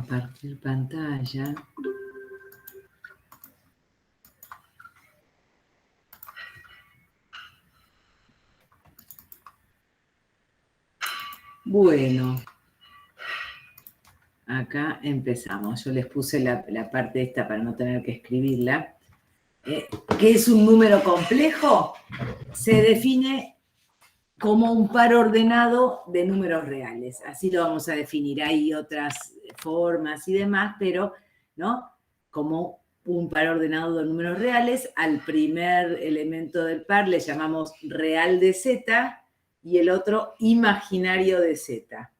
compartir pantalla. Bueno, acá empezamos. Yo les puse la parte esta para no tener que escribirla. ¿Qué es un número complejo? Se define como un par ordenado de números reales. Así lo vamos a definir. Hay otras formas y demás, pero, ¿no? Como un par ordenado de números reales. Al primer elemento del par le llamamos real de Z y el otro imaginario de Z.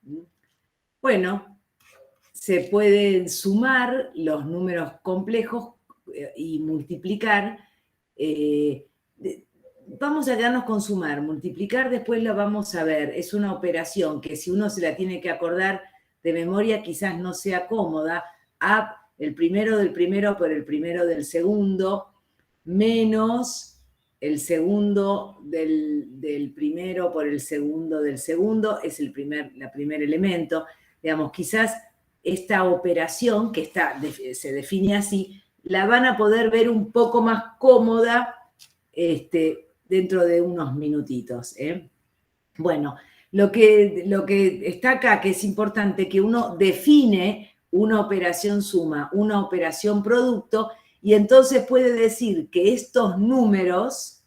Bueno, se pueden sumar los números complejos y multiplicar. Vamos a quedarnos con sumar. Multiplicar después lo vamos a ver. Es una operación que si uno se la tiene que acordar de memoria quizás no sea cómoda. El primero del primero por el primero del segundo, menos el segundo del primero por el segundo del segundo, es el primer elemento. Digamos, quizás esta operación, que se define así, la van a poder ver un poco más cómoda dentro de unos minutitos. Bueno, lo que está acá, que es importante, que uno define una operación suma, una operación producto, y entonces puede decir que estos números,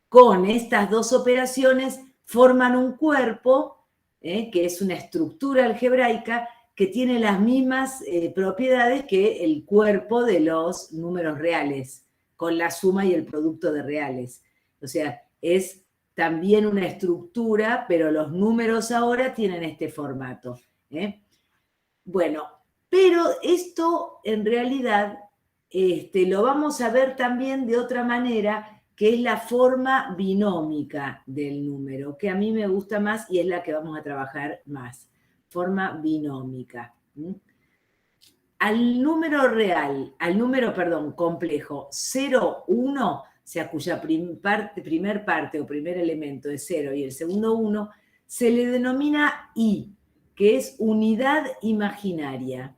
con estas dos operaciones, forman un cuerpo, que es una estructura algebraica, que tiene las mismas propiedades que el cuerpo de los números reales, con la suma y el producto de reales. O sea, es también una estructura, pero los números ahora tienen este formato. Bueno, pero esto en realidad lo vamos a ver también de otra manera, que es la forma binómica del número, que a mí me gusta más y es la que vamos a trabajar más. Forma binómica. Al número complejo 0, 1, o sea, cuya primer parte o primer elemento es 0 y el segundo 1, se le denomina I, que es unidad imaginaria.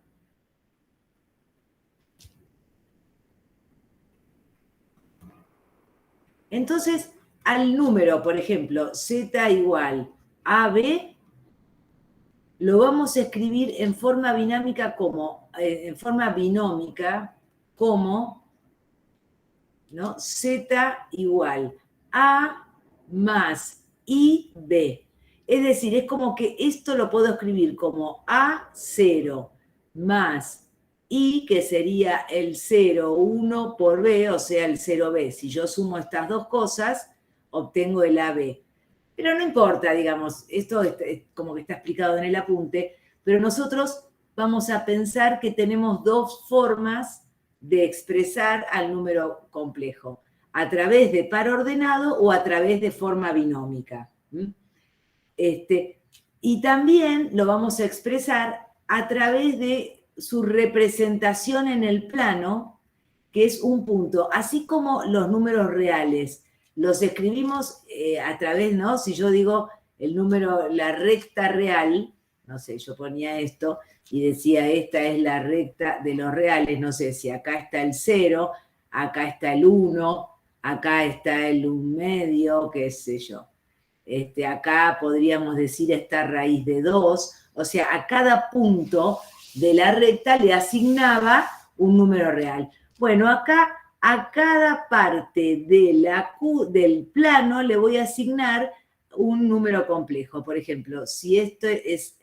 Entonces, al número, por ejemplo, Z igual AB, lo vamos a escribir en forma binómica como, ¿no? Z igual A más IB. Es decir, es como que esto lo puedo escribir como A0 más I, que sería el 0, 1 por B, o sea, el 0B. Si yo sumo estas dos cosas, obtengo el AB. Pero no importa, digamos, esto es como que está explicado en el apunte, pero nosotros vamos a pensar que tenemos dos formas de expresar al número complejo, a través de par ordenado o a través de forma binómica. Y también lo vamos a expresar a través de su representación en el plano, que es un punto, así como los números reales. Los escribimos a través, ¿no? Si yo digo el número, la recta real, no sé, yo ponía esto y decía, esta es la recta de los reales, no sé si acá está el 0, acá está el 1, acá está el 1/2, qué sé yo. Acá podríamos decir esta raíz de 2, o sea, a cada punto de la recta le asignaba un número real. Bueno, acá a cada parte del plano le voy a asignar un número complejo. Por ejemplo, si esto es,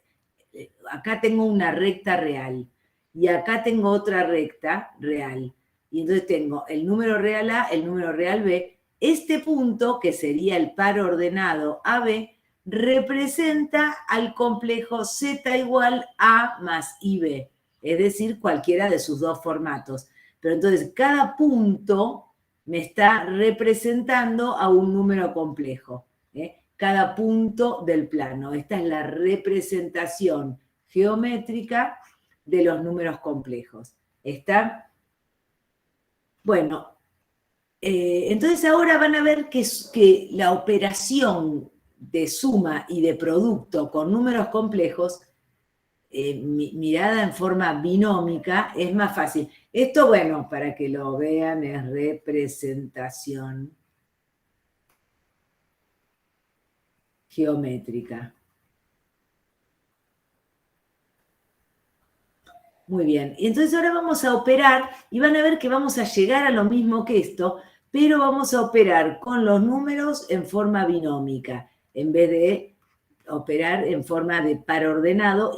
acá tengo una recta real y acá tengo otra recta real. Y entonces tengo el número real A, el número real B. Este punto, que sería el par ordenado AB, representa al complejo Z igual A más IB, es decir, cualquiera de sus dos formatos. Pero entonces cada punto me está representando a un número complejo. Cada punto del plano. Esta es la representación geométrica de los números complejos. ¿Está? Bueno, entonces ahora van a ver que la operación de suma y de producto con números complejos mirada en forma binómica es más fácil. Esto, bueno, para que lo vean, es representación geométrica. Muy bien, y entonces ahora vamos a operar y van a ver que vamos a llegar a lo mismo que esto, pero vamos a operar con los números en forma binómica, en vez de operar en forma de par ordenado,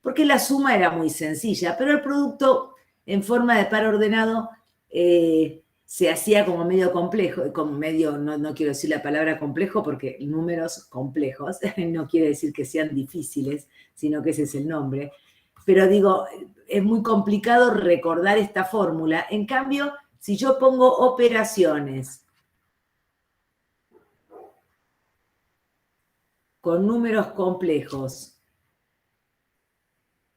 porque la suma era muy sencilla, pero el producto en forma de par ordenado se hacía como medio complejo, como medio, no quiero decir la palabra complejo porque números complejos no quiere decir que sean difíciles, sino que ese es el nombre. Pero digo, es muy complicado recordar esta fórmula. En cambio, si yo pongo operaciones con números complejos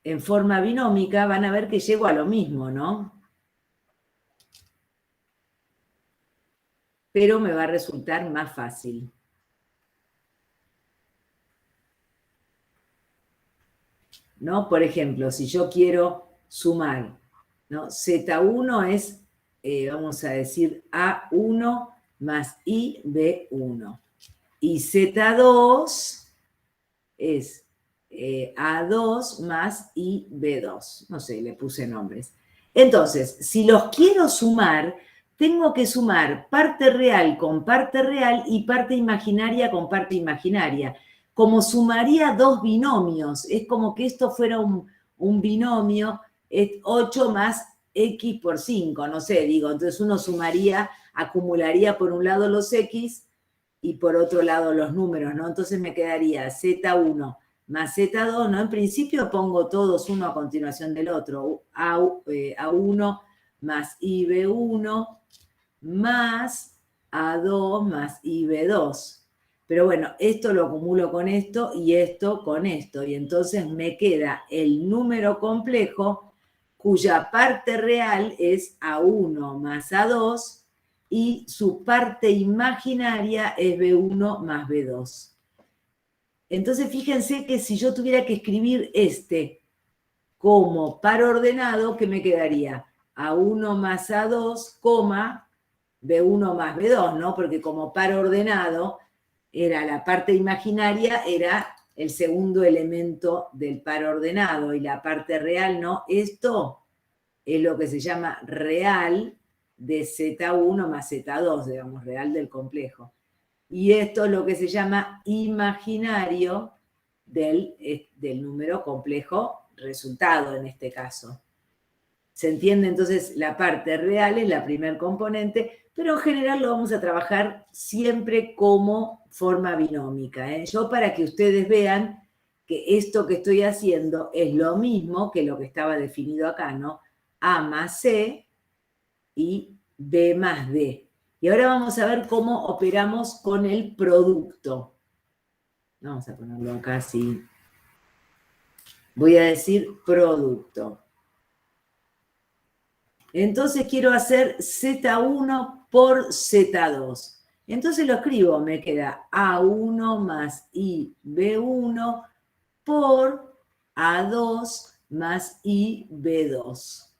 en forma binómica, van a ver que llego a lo mismo, ¿no? Pero me va a resultar más fácil. ¿No? Por ejemplo, si yo quiero sumar, ¿no? Z1 es, vamos a decir, A1 más IB1. Y Z2 es A2 más IB2. No sé, le puse nombres. Entonces, si los quiero sumar, tengo que sumar parte real con parte real y parte imaginaria con parte imaginaria. Como sumaría dos binomios, es como que esto fuera un binomio, es 8 más X por 5, no sé, digo, entonces uno sumaría, acumularía por un lado los X y por otro lado los números, ¿no? Entonces me quedaría Z1 más Z2, ¿no? En principio pongo todos uno a continuación del otro, A1 más IB1 más A2 más IB2. Pero bueno, esto lo acumulo con esto y esto con esto, y entonces me queda el número complejo cuya parte real es A1 más A2 y su parte imaginaria es B1 más B2. Entonces fíjense que si yo tuviera que escribir este como par ordenado, ¿qué me quedaría? A1 más A2, B1 más B2, ¿no? Porque como par ordenado, era la parte imaginaria, era el segundo elemento del par ordenado, y la parte real, ¿no? Esto es lo que se llama real de Z1 más Z2, digamos, real del complejo. Y esto es lo que se llama imaginario del número complejo resultado en este caso. ¿Se entiende? Entonces la parte real es la primer componente, pero en general lo vamos a trabajar siempre como forma binómica, ¿eh? Yo para que ustedes vean que esto que estoy haciendo es lo mismo que lo que estaba definido acá, ¿no? A más C y B más D. Y ahora vamos a ver cómo operamos con el producto. Vamos a ponerlo acá así. Voy a decir producto. Entonces quiero hacer Z1 por Z2. Entonces lo escribo, me queda A1 más IB1 por A2 más IB2.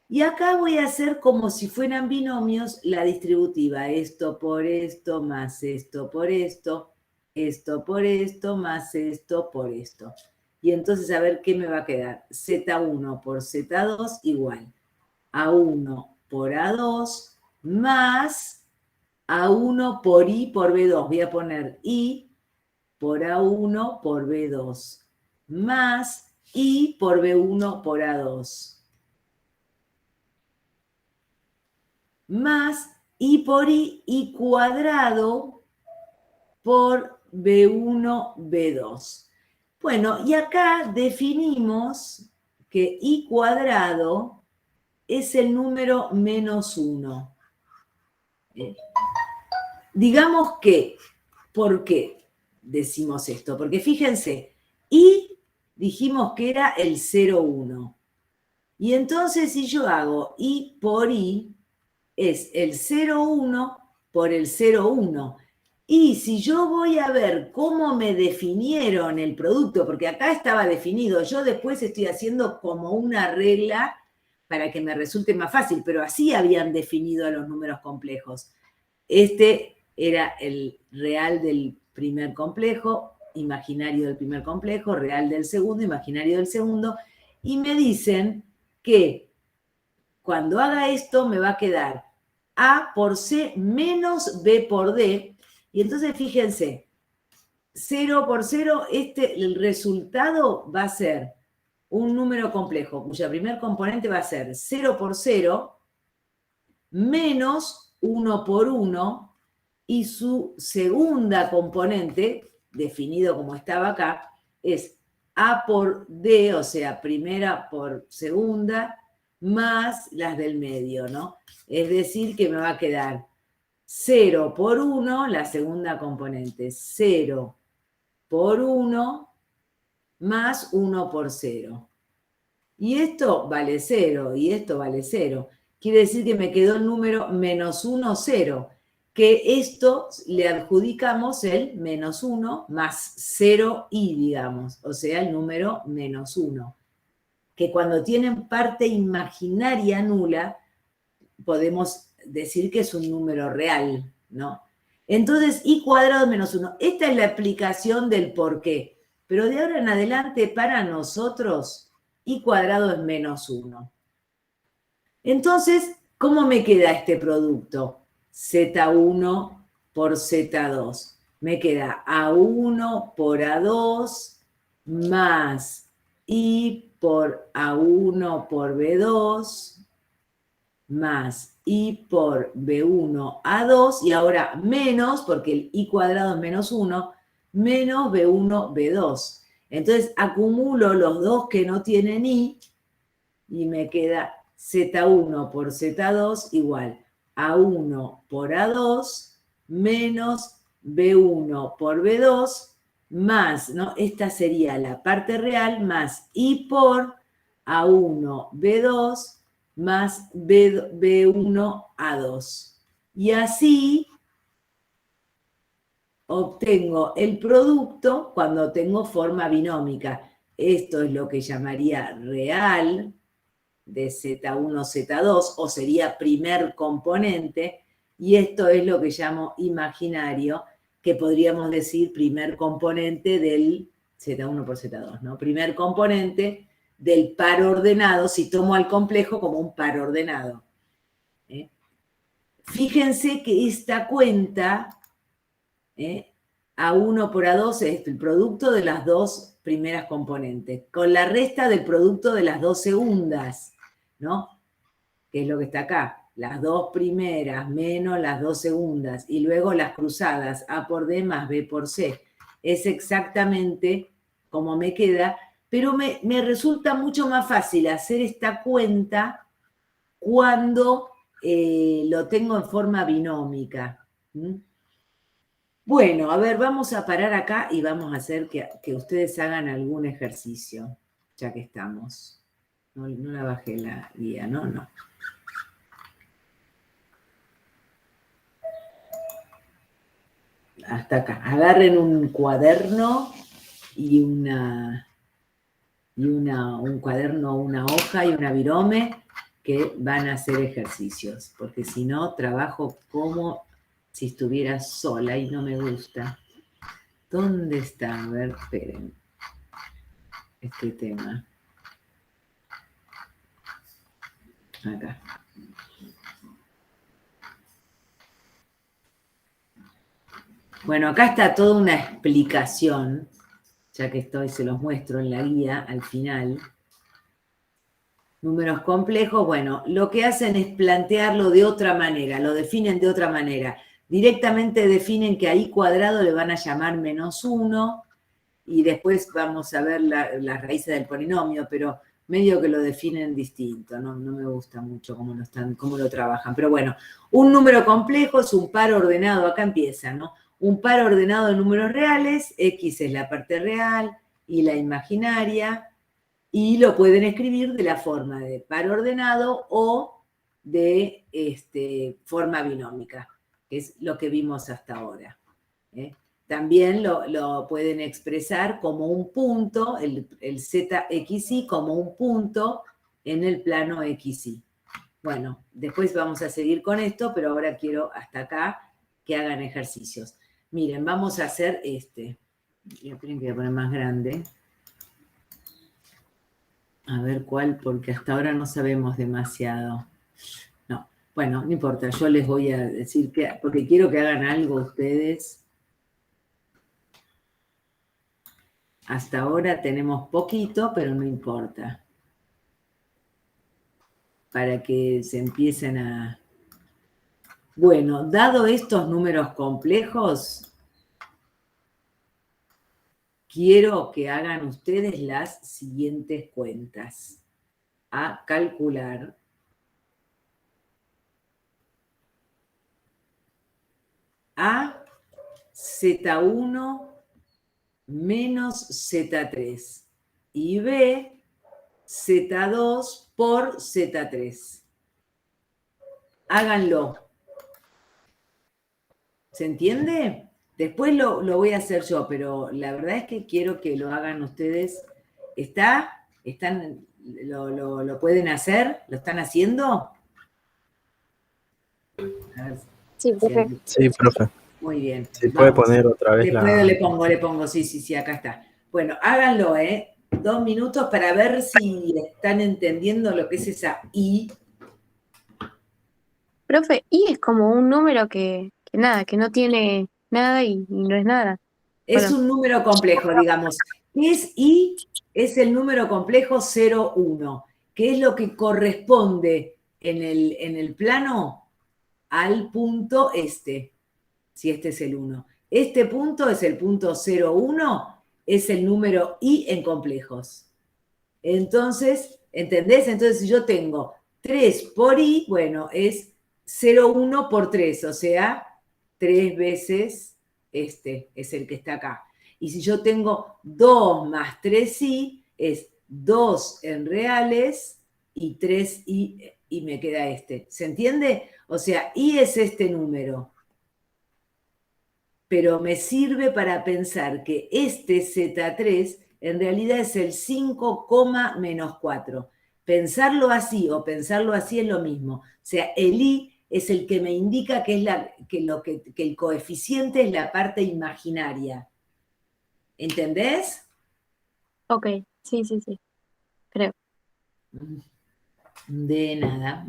Y acá voy a hacer como si fueran binomios la distributiva. Esto por esto, más esto por esto, esto por esto, más esto por esto. Y entonces a ver qué me va a quedar. Z1 por Z2 igual. A1 por A2 más A1 por I por B2. Voy a poner I por A1 por B2 más I por B1 por A2. Más I por I cuadrado por B1, B2. Bueno, y acá definimos que I cuadrado es el número menos 1. Digamos que, ¿por qué decimos esto? Porque fíjense, I dijimos que era el 0,1. Y entonces si yo hago I por I, es el 0,1 por el 0,1. Y si yo voy a ver cómo me definieron el producto, porque acá estaba definido, yo después estoy haciendo como una regla para que me resulte más fácil, pero así habían definido a los números complejos. Este era el real del primer complejo, imaginario del primer complejo, real del segundo, imaginario del segundo, y me dicen que cuando haga esto me va a quedar A por C menos B por D, y entonces fíjense, 0 por 0, el resultado va a ser un número complejo, cuya primer componente va a ser 0 por 0 menos 1 por 1, y su segunda componente, definido como estaba acá, es A por D, o sea, primera por segunda, más las del medio, ¿no? Es decir, que me va a quedar 0 por 1, la segunda componente, 0 por 1 más 1 por 0. Y esto vale 0, y esto vale 0. Quiere decir que me quedó el número menos 1, 0, que esto le adjudicamos el menos 1 más 0i, digamos, o sea, el número menos 1, que cuando tienen parte imaginaria nula, podemos decir que es un número real, ¿no? Entonces, i cuadrado menos 1. Esta es la explicación del por qué. Pero de ahora en adelante, para nosotros, i cuadrado es menos 1. Entonces, ¿cómo me queda este producto? Z1 por Z2. Me queda A1 por A2 más I por A1 por B2 más I por B1 A2, y ahora menos, porque el I cuadrado es menos 1, menos B1 B2. Entonces acumulo los dos que no tienen I y me queda Z1 por Z2 igual A1 por A2 menos B1 por B2 más, ¿no? Esta sería la parte real, más I por A1 B2 más B1 A2. Y así obtengo el producto cuando tengo forma binómica. Esto es lo que llamaría real de Z1, Z2, o sería primer componente, y esto es lo que llamo imaginario, que podríamos decir primer componente del Z1 por Z2, ¿no? Primer componente del par ordenado, si tomo al complejo como un par ordenado. Fíjense que esta cuenta, A1 por A2 es el producto de las dos primeras componentes, con la resta del producto de las dos segundas, ¿no? Que es lo que está acá, las dos primeras menos las dos segundas, y luego las cruzadas, A por D más B por C. Es exactamente como me queda, pero me resulta mucho más fácil hacer esta cuenta cuando lo tengo en forma binómica. Bueno, a ver, vamos a parar acá y vamos a hacer que ustedes hagan algún ejercicio, ya que estamos. No la bajé la guía, ¿no? No. Hasta acá. Agarren un cuaderno y un cuaderno, una hoja y una virome, que van a hacer ejercicios, porque si no, trabajo como si estuviera sola y no me gusta. ¿Dónde está? A ver, esperen. Este tema. Acá. Bueno, acá está toda una explicación, ya que se los muestro en la guía al final. Números complejos, bueno, lo que hacen es plantearlo de otra manera, lo definen de otra manera. Directamente definen que a i cuadrado le van a llamar menos 1, y después vamos a ver las raíces del polinomio, pero medio que lo definen distinto, no me gusta mucho cómo lo trabajan. Pero bueno, un número complejo es un par ordenado, acá empieza, ¿no? Un par ordenado de números reales, X es la parte real y la imaginaria, y lo pueden escribir de la forma de par ordenado o de forma binómica, que es lo que vimos hasta ahora. También lo pueden expresar como un punto, el ZXY como un punto en el plano XY. Bueno, después vamos a seguir con esto, pero ahora quiero hasta acá que hagan ejercicios. Miren, vamos a hacer este. Yo creo que voy a poner más grande. A ver cuál, porque hasta ahora no sabemos demasiado. No, bueno, no importa, yo les voy a decir que, porque quiero que hagan algo ustedes. Hasta ahora tenemos poquito, pero no importa. Para que se empiecen a... Bueno, dado estos números complejos, quiero que hagan ustedes las siguientes cuentas. A calcular. A Z1 menos Z3 y B Z2 por Z3. Háganlo. ¿Se entiende? Después lo voy a hacer yo, pero la verdad es que quiero que lo hagan ustedes. ¿Lo pueden hacer? ¿Lo están haciendo? A ver Sí, profe. Sí, profe. Muy bien. ¿Se puede poner otra vez le pongo, sí, acá está. Bueno, háganlo, 2 minutos para ver si están entendiendo lo que es esa I. Profe, y es como un número que nada, que no tiene nada y no es nada. Es Bueno. un número complejo, digamos. ¿Qué es I? Es el número complejo 0,1, que es lo que corresponde en el plano al punto este, si este es el 1. Este punto es el punto 0,1, es el número I en complejos. Entonces, ¿entendés? Entonces, si yo tengo 3 por I, bueno, es 0,1 por 3, o sea, 3 veces este es el que está acá. Y si yo tengo 2 más 3i, es 2 en reales y 3i, y me queda este. ¿Se entiende? O sea, i es este número. Pero me sirve para pensar que este Z3 en realidad es el 5, menos 4. Pensarlo así o pensarlo así es lo mismo. O sea, el i es el que me indica que el coeficiente es la parte imaginaria. ¿Entendés? Ok, sí, creo. De nada.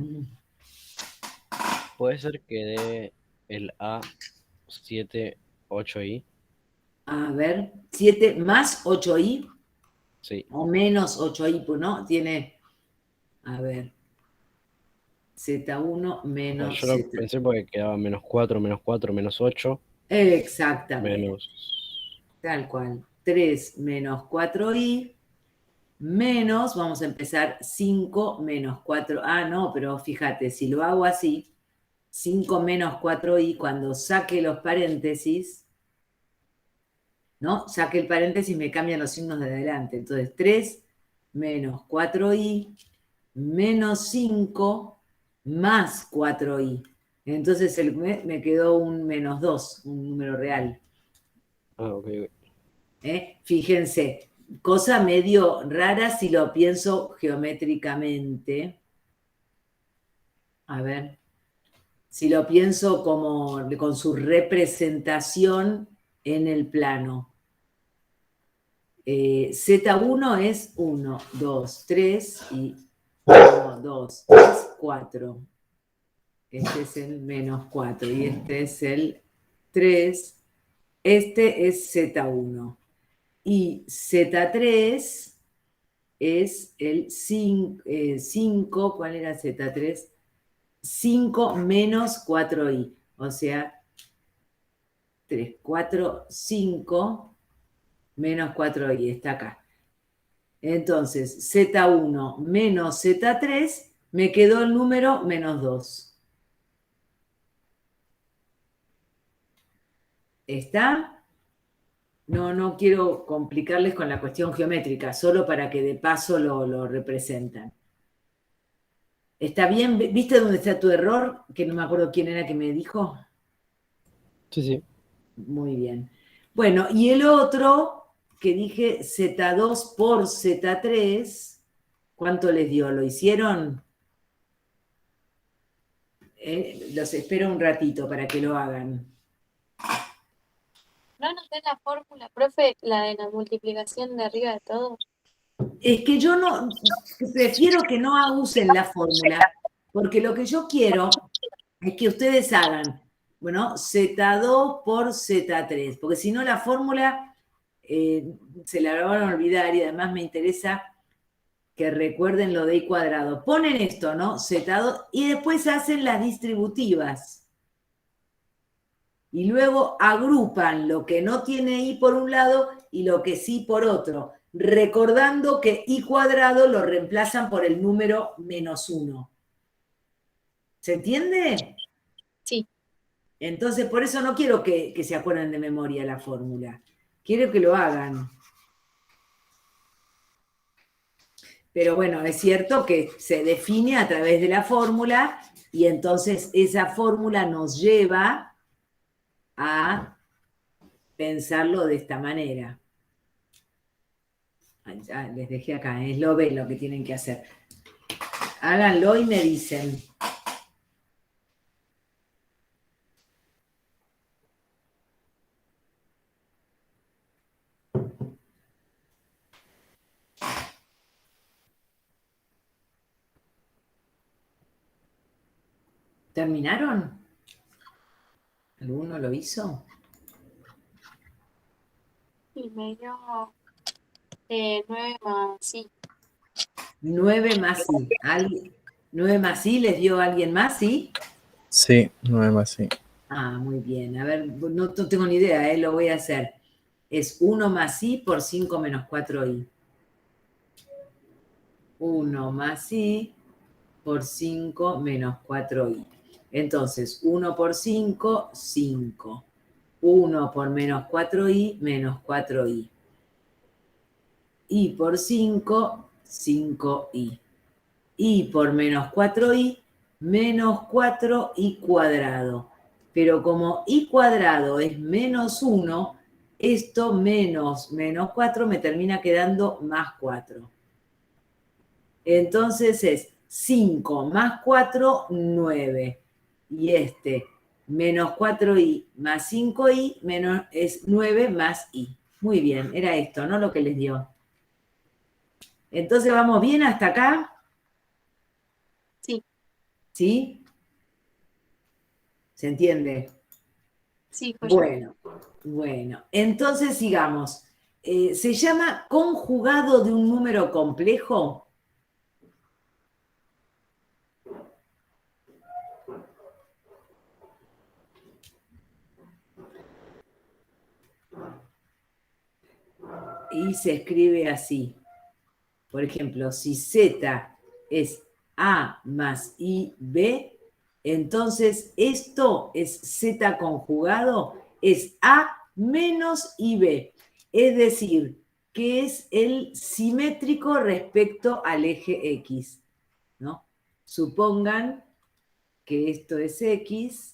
Puede ser que dé el A7, 8i. A ver, 7 más 8i Sí. o menos 8i, pues no, tiene, a ver, Z1 menos Yo lo Z. pensé porque quedaba menos 4, menos 8, Exactamente. menos... Tal cual. 3 menos 4i menos, vamos a empezar, 5 menos 4. Ah, no, pero fíjate, si lo hago así, 5 menos 4i, cuando saque los paréntesis, ¿no? Saque el paréntesis, me cambian los signos de adelante. Entonces, 3 menos 4i menos 5 más 4i. Entonces me quedó un menos 2, un número real. Ah, ok. Fíjense, cosa medio rara si lo pienso geométricamente. A ver, si lo pienso como con su representación en el plano. Z1 es 1, 2, 3 y 1, 2, 3, 4. Este es el menos 4 y este es el 3. Este es Z1. Y Z3 es el 5, ¿cuál era Z3? 5 menos 4i, o sea, 3, 4, 5 menos 4i, está acá. Entonces, Z1 menos Z3, me quedó el número menos 2. ¿Está? No quiero complicarles con la cuestión geométrica, solo para que de paso lo representan. ¿Está bien? ¿Viste dónde está tu error? Que no me acuerdo quién era que me dijo. Sí. Muy bien. Bueno, y el otro que dije Z2 por Z3, ¿cuánto les dio? ¿Lo hicieron? Los espero un ratito para que lo hagan. No anoté la fórmula, profe, la de la multiplicación de arriba de todo. Es que yo no, prefiero que no usen la fórmula, porque lo que yo quiero es que ustedes hagan, bueno, Z2 por Z3, porque si no la fórmula se la van a olvidar y además me interesa que recuerden lo de I cuadrado. Ponen esto, ¿no? Z2 y después hacen las distributivas. Y luego agrupan lo que no tiene I por un lado y lo que sí por otro, recordando que I cuadrado lo reemplazan por el número -1. ¿Se entiende? Sí. Entonces, por eso no quiero que se acuerden de memoria la fórmula. Quiero que lo hagan. Pero bueno, es cierto que se define a través de la fórmula y entonces esa fórmula nos lleva a pensarlo de esta manera. Ya les dejé acá, es lo B lo que tienen que hacer. Háganlo y me dicen. ¿Terminaron? ¿Alguno lo hizo? Y me dio 9 más, sí. 9 más I. 9 más I, ¿les dio alguien más I? Sí, 9 más sí. Ah, muy bien. A ver, no tengo ni idea, lo voy a hacer. Es 1 más I por 5 menos 4I. 1 más I por 5 menos 4I. Entonces, 1 por 5, 5. 1 por menos 4I, menos 4I. I por 5, 5I. I por menos 4I, menos 4I cuadrado. Pero como I cuadrado es menos 1, esto menos 4 me termina quedando más 4. Entonces es 5 más 4, 9. Y este menos 4i más 5i menos, es 9 más i. Muy bien, era esto, ¿no? Lo que les dio. Entonces, ¿vamos bien hasta acá? Sí. ¿Sí? ¿Se entiende? Sí, joya. Bueno. Entonces sigamos. ¿Se llama conjugado de un número complejo? Y se escribe así. Por ejemplo, si Z es A más IB, entonces esto es Z conjugado, es A menos IB. Es decir, que es el simétrico respecto al eje X, ¿no? Supongan que esto es X,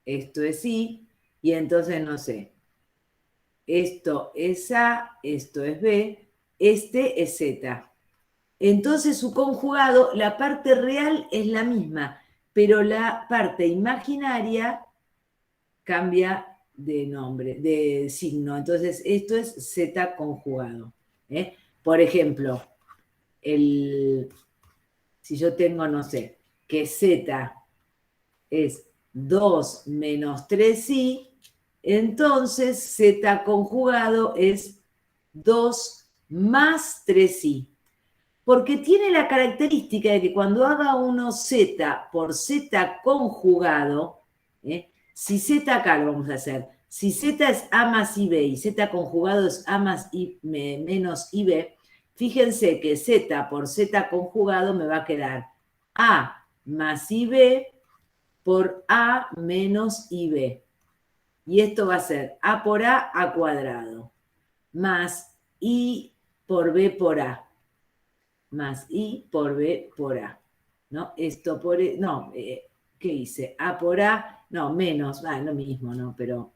esto es Y, y entonces no sé, esto es A, esto es B, este es Z. Entonces su conjugado, la parte real es la misma, pero la parte imaginaria cambia de nombre, de signo. Entonces esto es Z conjugado. Por ejemplo, si yo tengo, no sé, que Z es 2 menos 3i, entonces Z conjugado es 2 más 3i. Porque tiene la característica de que cuando haga uno Z por Z conjugado, si Z acá lo vamos a hacer, si Z es A más IB y Z conjugado es A más I menos IB, fíjense que Z por Z conjugado me va a quedar A más IB por A menos IB. Y esto va a ser A por A cuadrado, más I por B por A, más I por B por A. ¿No? Esto por... No, ¿qué hice? A por A no, menos, es lo mismo, ¿no? Pero,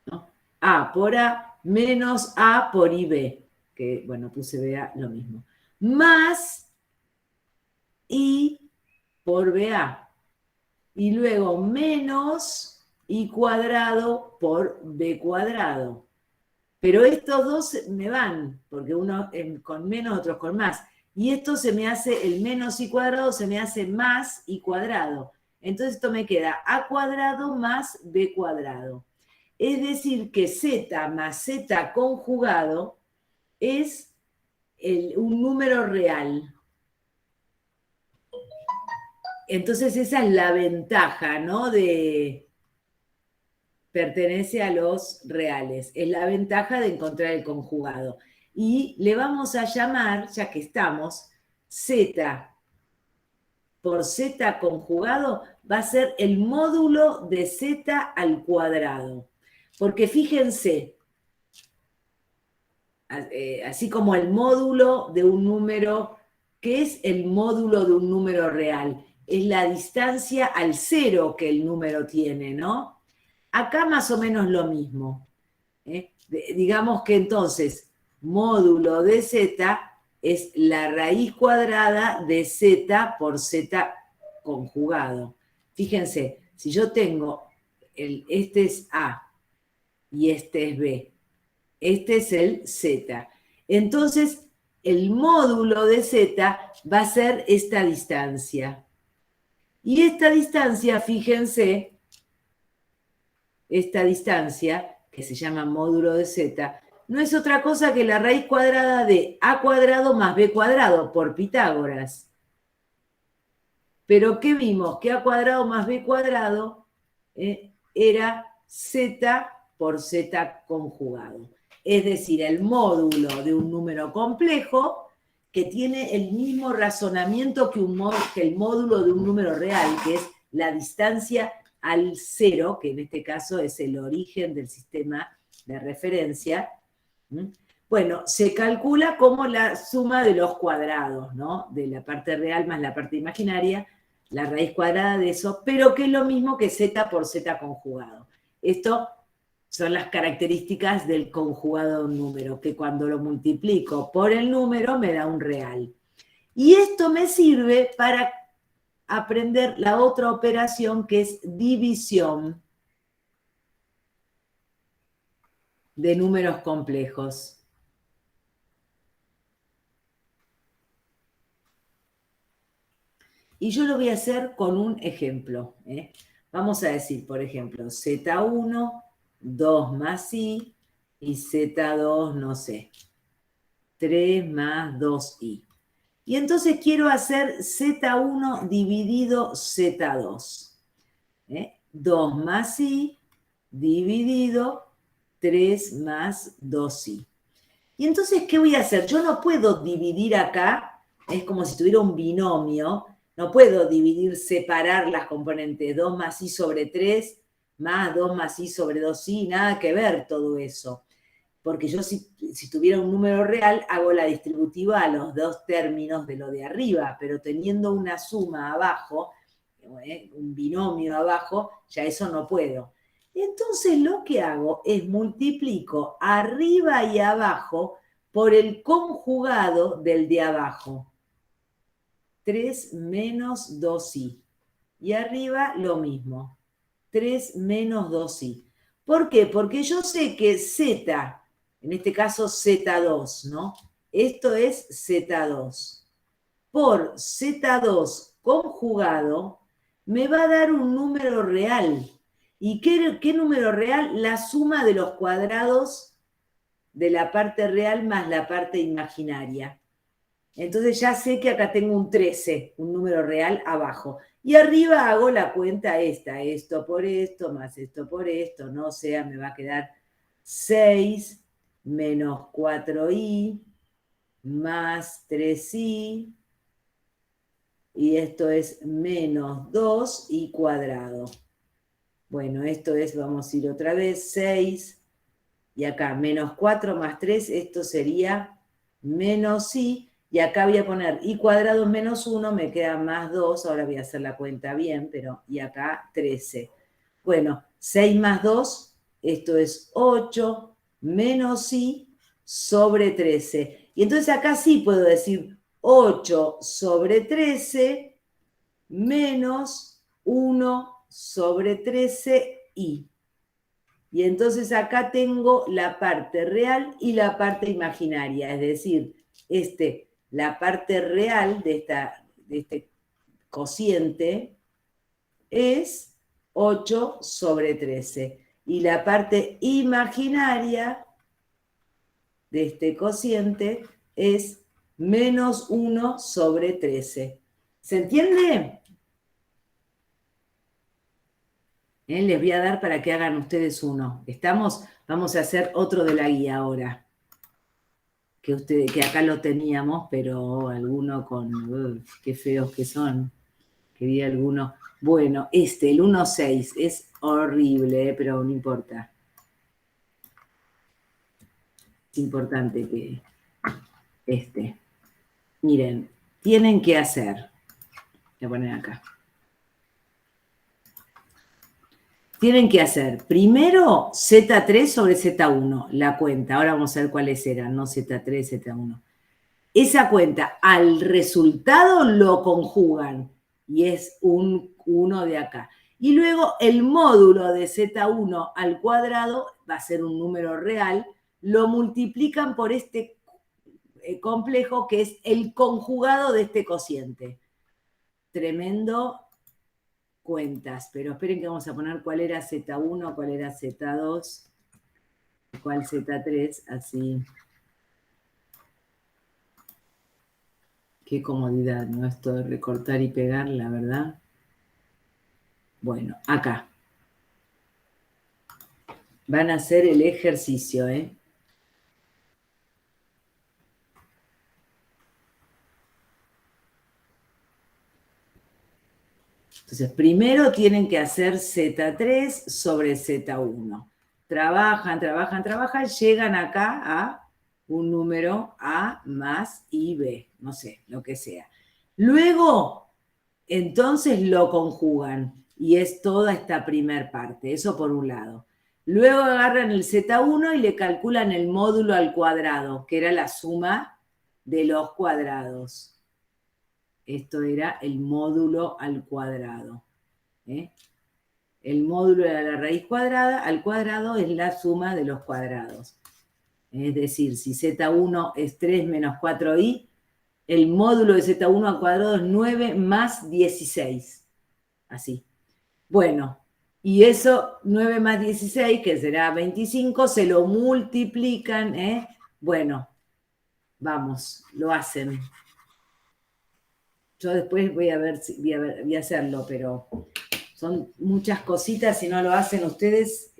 ¿no? A por A menos A por IB, que, bueno, puse BA, lo mismo. Más I por BA. Y luego menos I cuadrado por B cuadrado. Pero estos dos me van, porque uno con menos, otros con más. Y esto se me hace, el menos I cuadrado se me hace más I cuadrado. Entonces esto me queda A cuadrado más B cuadrado. Es decir, que Z más Z conjugado es un número real. Entonces esa es la ventaja, ¿no? Pertenece a los reales. Es la ventaja de encontrar el conjugado. Y le vamos a llamar, ya que estamos, Z por Z conjugado va a ser el módulo de Z al cuadrado. Porque fíjense, así como el módulo de un número, ¿qué es el módulo de un número real? Es la distancia al cero que el número tiene, ¿no? Acá más o menos lo mismo. Digamos que entonces, módulo de Z es la raíz cuadrada de Z por Z conjugado. Fíjense, si yo tengo, este es A y este es B, este es el Z. Entonces, el módulo de Z va a ser esta distancia. Y esta distancia, fíjense, esta distancia, que se llama módulo de Z, no es otra cosa que la raíz cuadrada de A cuadrado más B cuadrado, por Pitágoras. Pero ¿qué vimos? Que A cuadrado más B cuadrado era Z por Z conjugado. Es decir, el módulo de un número complejo que tiene el mismo razonamiento que el módulo de un número real, que es la distancia al cero, que en este caso es el origen del sistema de referencia. Bueno, se calcula como la suma de los cuadrados, ¿no? De la parte real más la parte imaginaria, la raíz cuadrada de eso, pero que es lo mismo que Z por Z conjugado. Esto son las características del conjugado de un número, que cuando lo multiplico por el número me da un real. Y esto me sirve para aprender la otra operación que es división de números complejos. Y yo lo voy a hacer con un ejemplo. Vamos a decir, por ejemplo, Z1, 2 más I, y Z2, no sé, 3 más 2I. Y entonces quiero hacer Z1 dividido Z2. 2 más I dividido 3 más 2I. Y entonces, ¿qué voy a hacer? Yo no puedo dividir acá, es como si tuviera un binomio, no puedo dividir, separar las componentes, 2 más I sobre 3, más 2 más I sobre 2I, nada que ver todo eso. Porque yo si tuviera un número real, hago la distributiva a los dos términos de lo de arriba, pero teniendo una suma abajo, un binomio abajo, ya eso no puedo. Entonces lo que hago es multiplico arriba y abajo por el conjugado del de abajo. 3 menos 2i. Y arriba lo mismo. 3 menos 2i. ¿Por qué? Porque yo sé que z, en este caso z2, ¿no? Esto es z2. Por z2 conjugado me va a dar un número real. ¿Y qué número real? La suma de los cuadrados de la parte real más la parte imaginaria. Entonces ya sé que acá tengo un 13, un número real abajo. Y arriba hago la cuenta esta, esto por esto, más esto por esto, ¿no? O sea, me va a quedar 6 menos 4i más 3i, y esto es menos 2i cuadrado. Bueno, esto es, vamos a ir otra vez, 6, y acá menos 4 más 3, esto sería menos i, y acá voy a poner i cuadrado menos 1, me queda más 2, ahora voy a hacer la cuenta bien, pero y acá 13. Bueno, 6 más 2, esto es 8, menos i sobre 13. Y entonces acá sí puedo decir 8 sobre 13 menos 1 sobre 13i. Y entonces acá tengo la parte real y la parte imaginaria, es decir, la parte real de este cociente es 8 sobre 13. Y la parte imaginaria de este cociente es menos 1 sobre 13. ¿Se entiende? Les voy a dar para que hagan ustedes uno. ¿Estamos? Vamos a hacer otro de la guía ahora. Que acá lo teníamos, pero alguno con... qué feos que son. Quería alguno... Bueno, el 1.6, es horrible, pero no importa. Es importante que miren, tienen que hacer... Voy a poner acá. Tienen que hacer primero Z3 sobre Z1, la cuenta. Ahora vamos a ver cuáles eran, no Z3, Z1. Esa cuenta al resultado lo conjugan y es un 1 de acá. Y luego el módulo de Z1 al cuadrado va a ser un número real, lo multiplican por este complejo que es el conjugado de este cociente. Tremendo cuentas, pero esperen que vamos a poner cuál era Z1, cuál era Z2, cuál Z3, así. Qué comodidad, ¿no? Esto de recortar y pegar, la verdad. Bueno, acá. Van a hacer el ejercicio, ¿eh? Entonces, primero tienen que hacer Z3 sobre Z1. Trabajan, trabajan, trabajan, llegan acá a un número A más IB, no sé, lo que sea. Luego, entonces lo conjugan y es toda esta primer parte, eso por un lado. Luego agarran el Z1 y le calculan el módulo al cuadrado, que era la suma de los cuadrados. Esto era el módulo al cuadrado. El módulo de la raíz cuadrada al cuadrado es la suma de los cuadrados. Es decir, si Z1 es 3 menos 4i, el módulo de Z1 al cuadrado es 9 más 16. Así. Bueno, y eso 9 más 16, que será 25, se lo multiplican, Bueno, vamos, lo hacen. Yo después voy a ver, voy a hacerlo, pero son muchas cositas, si no lo hacen ustedes.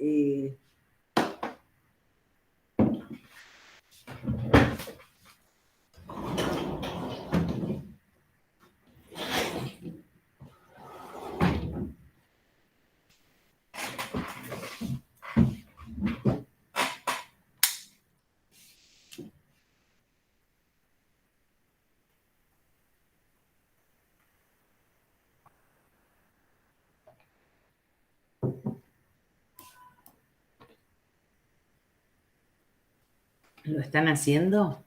¿Lo están haciendo?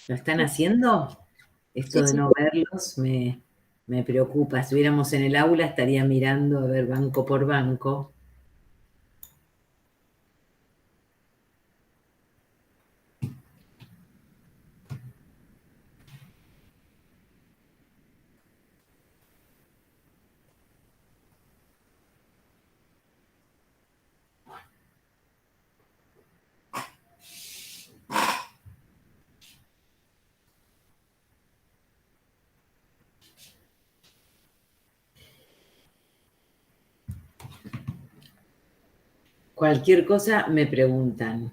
¿Lo están haciendo? Esto Sí, de sí. no verlos me preocupa. Si estuviéramos en el aula estaría mirando a ver banco por banco. Cualquier cosa me preguntan.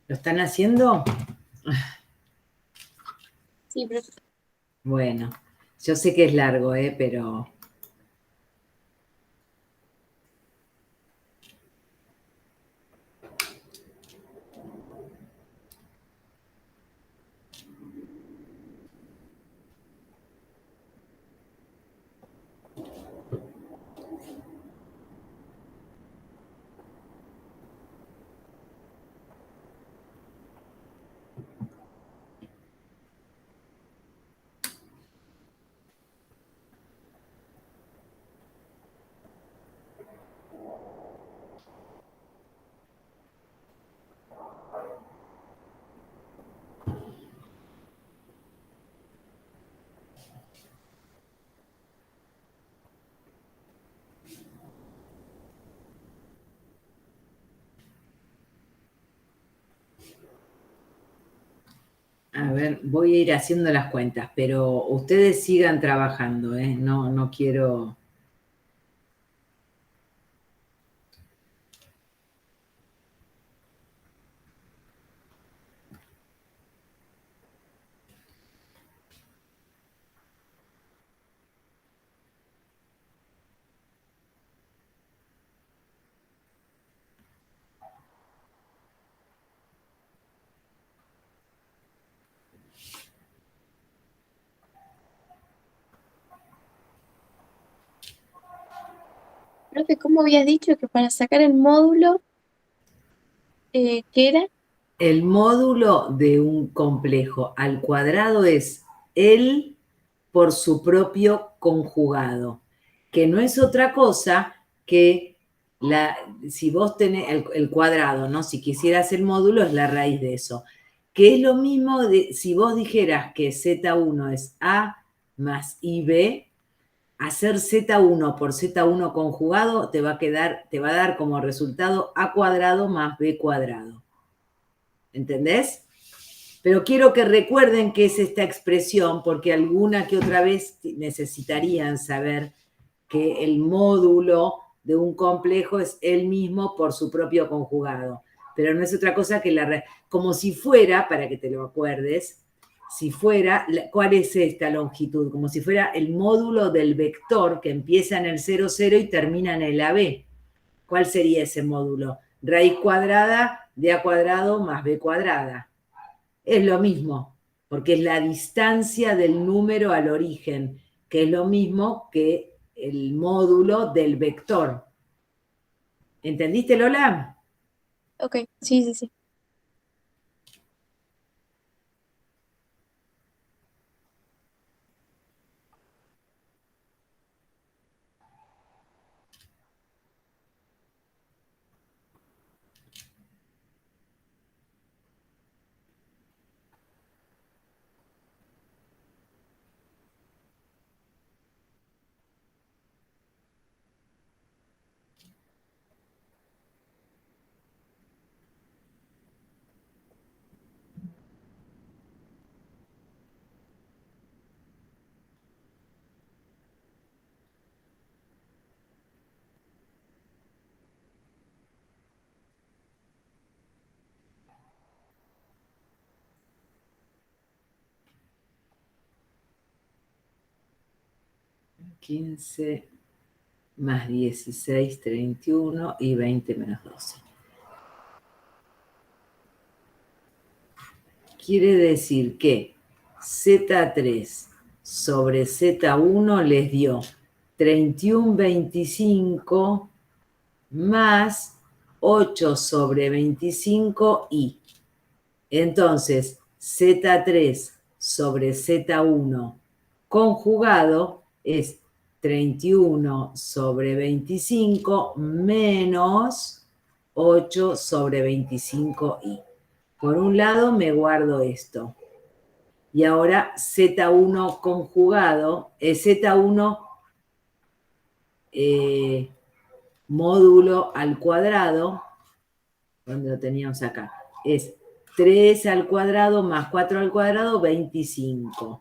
¿Lo están haciendo? Sí, pero Bueno, yo sé que es largo, pero... A ver, voy a ir haciendo las cuentas, pero ustedes sigan trabajando, no quiero... profe, ¿cómo habías dicho que para sacar el módulo, qué era? El módulo de un complejo al cuadrado es el por su propio conjugado, que no es otra cosa que si vos tenés el cuadrado, ¿no? Si quisieras el módulo es la raíz de eso, que es lo mismo de si vos dijeras que Z1 es A más IB, hacer Z1 por Z1 conjugado te va a dar como resultado A cuadrado más B cuadrado. ¿Entendés? Pero quiero que recuerden qué es esta expresión, porque alguna que otra vez necesitarían saber que el módulo de un complejo es el mismo por su propio conjugado. Pero no es otra cosa que como si fuera, para que te lo acuerdes, si fuera, ¿cuál es esta longitud? Como si fuera el módulo del vector que empieza en el 0, 0 y termina en el AB. ¿Cuál sería ese módulo? Raíz cuadrada de A cuadrado más B cuadrada. Es lo mismo, porque es la distancia del número al origen, que es lo mismo que el módulo del vector. ¿Entendiste, Lola? Ok, sí, sí, sí. $15 más 16, 31 y 20 menos 12. Quiere decir que Z3 sobre Z1 les dio 31,25 más 8 sobre 25 y. Entonces, Z3 sobre Z1 conjugado es 31 sobre 25 menos 8 sobre 25i. Por un lado me guardo esto. Y ahora Z1 conjugado, Z1 módulo al cuadrado, donde lo teníamos acá, es 3 al cuadrado más 4 al cuadrado, 25.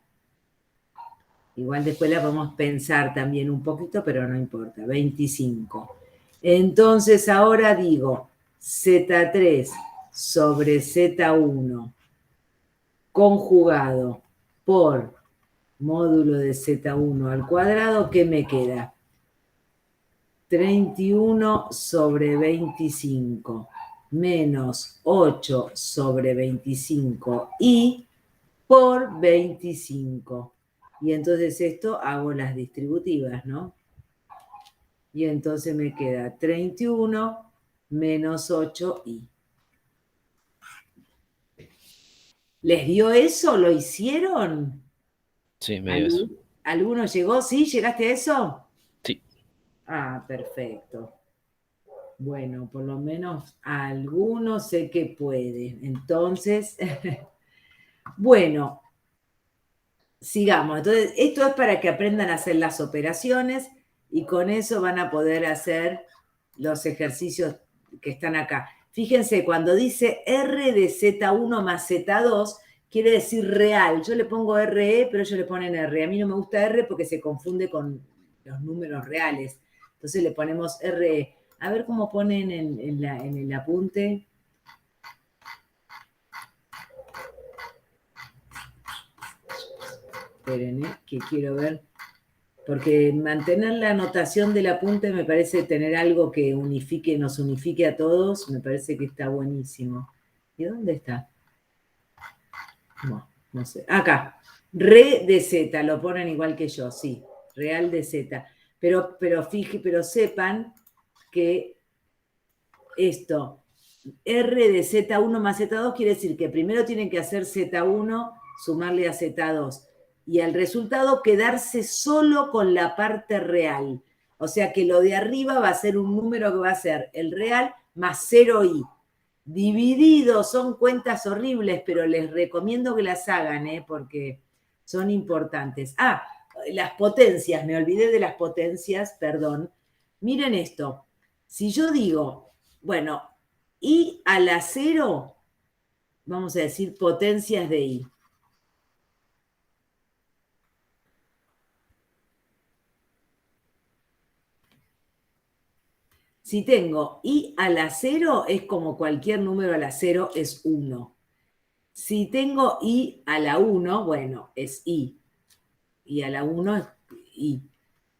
Igual después la podemos pensar también un poquito, pero no importa, 25. Entonces ahora digo Z3 sobre Z1 conjugado por módulo de Z1 al cuadrado, ¿qué me queda? 31 sobre 25 menos 8 sobre 25 y por 25. Y entonces esto hago las distributivas, ¿no? Y entonces me queda 31 menos 8i. ¿Les dio eso? ¿Lo hicieron? Sí, me dio eso. ¿Alguno llegó? ¿Sí? ¿Llegaste a eso? Sí. Ah, perfecto. Bueno, por lo menos alguno sé que puede. Entonces, bueno, sigamos. Entonces, esto es para que aprendan a hacer las operaciones y con eso van a poder hacer los ejercicios que están acá. Fíjense, cuando dice R de Z1 más Z2, quiere decir real. Yo le pongo RE, pero ellos le ponen R. A mí no me gusta R porque se confunde con los números reales. Entonces le ponemos RE. A ver cómo ponen en el apunte. Esperen, que quiero ver. Porque mantener la anotación del apunte me parece tener algo que unifique, nos unifique a todos, me parece que está buenísimo. ¿Y dónde está? No sé. Acá. Re de Z, lo ponen igual que yo, sí. Real de Z. Pero sepan que esto, R de Z1 más Z2 quiere decir que primero tienen que hacer Z1, sumarle a Z2. Y al resultado quedarse solo con la parte real. O sea que lo de arriba va a ser un número que va a ser el real más 0i. Dividido, son cuentas horribles, pero les recomiendo que las hagan, porque son importantes. Ah, las potencias, me olvidé de las potencias, perdón. Miren esto. Si yo digo, bueno, i a la 0, vamos a decir potencias de i. Si tengo i a la 0, es como cualquier número a la 0, es 1. Si tengo i a la 1, bueno, es i. I a la 1 es i.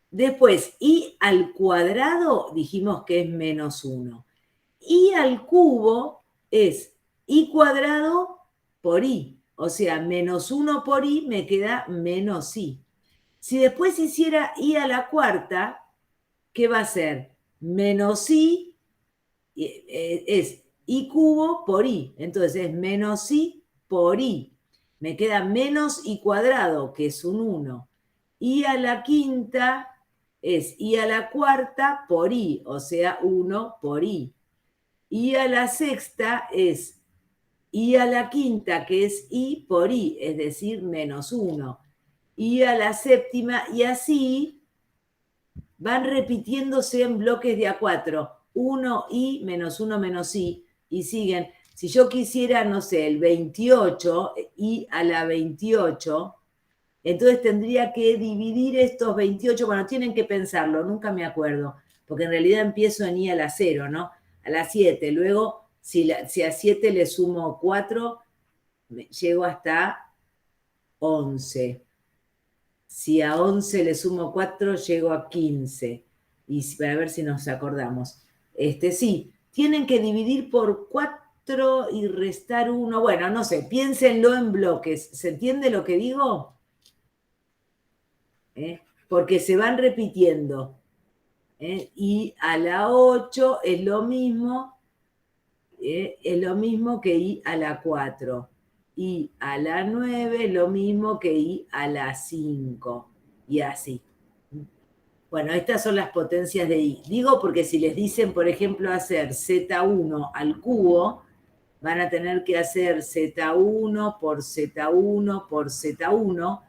Después, i al cuadrado dijimos que es menos 1. I al cubo es i cuadrado por i. O sea, menos 1 por i me queda menos i. Si después hiciera i a la cuarta, ¿qué va a ser? Menos i es i cubo por i. Entonces es menos i por i. Me queda menos i cuadrado, que es un 1. I a la quinta es i a la cuarta por i, o sea, 1 por i. I a la sexta es i a la quinta, que es i por i, es decir, menos 1. I a la séptima, y así van repitiéndose en bloques de A4. 1i menos 1 menos i, y siguen. Si yo quisiera, no sé, el 28, i a la 28, entonces tendría que dividir estos 28, bueno, tienen que pensarlo, nunca me acuerdo, porque en realidad empiezo en i a la 0, ¿no? A la 7, luego si a 7 le sumo 4, llego hasta 11. Si a 11 le sumo 4, llego a 15. Y para ver si nos acordamos. Sí, tienen que dividir por 4 y restar 1. Bueno, no sé, piénsenlo en bloques. ¿Se entiende lo que digo? Porque se van repitiendo. Y a la 8 es lo mismo que i a la 4. I a la 9 es lo mismo que i a la 5. Y así. Bueno, estas son las potencias de i. Digo porque si les dicen, por ejemplo, hacer Z1 al cubo, van a tener que hacer Z1 por Z1 por Z1.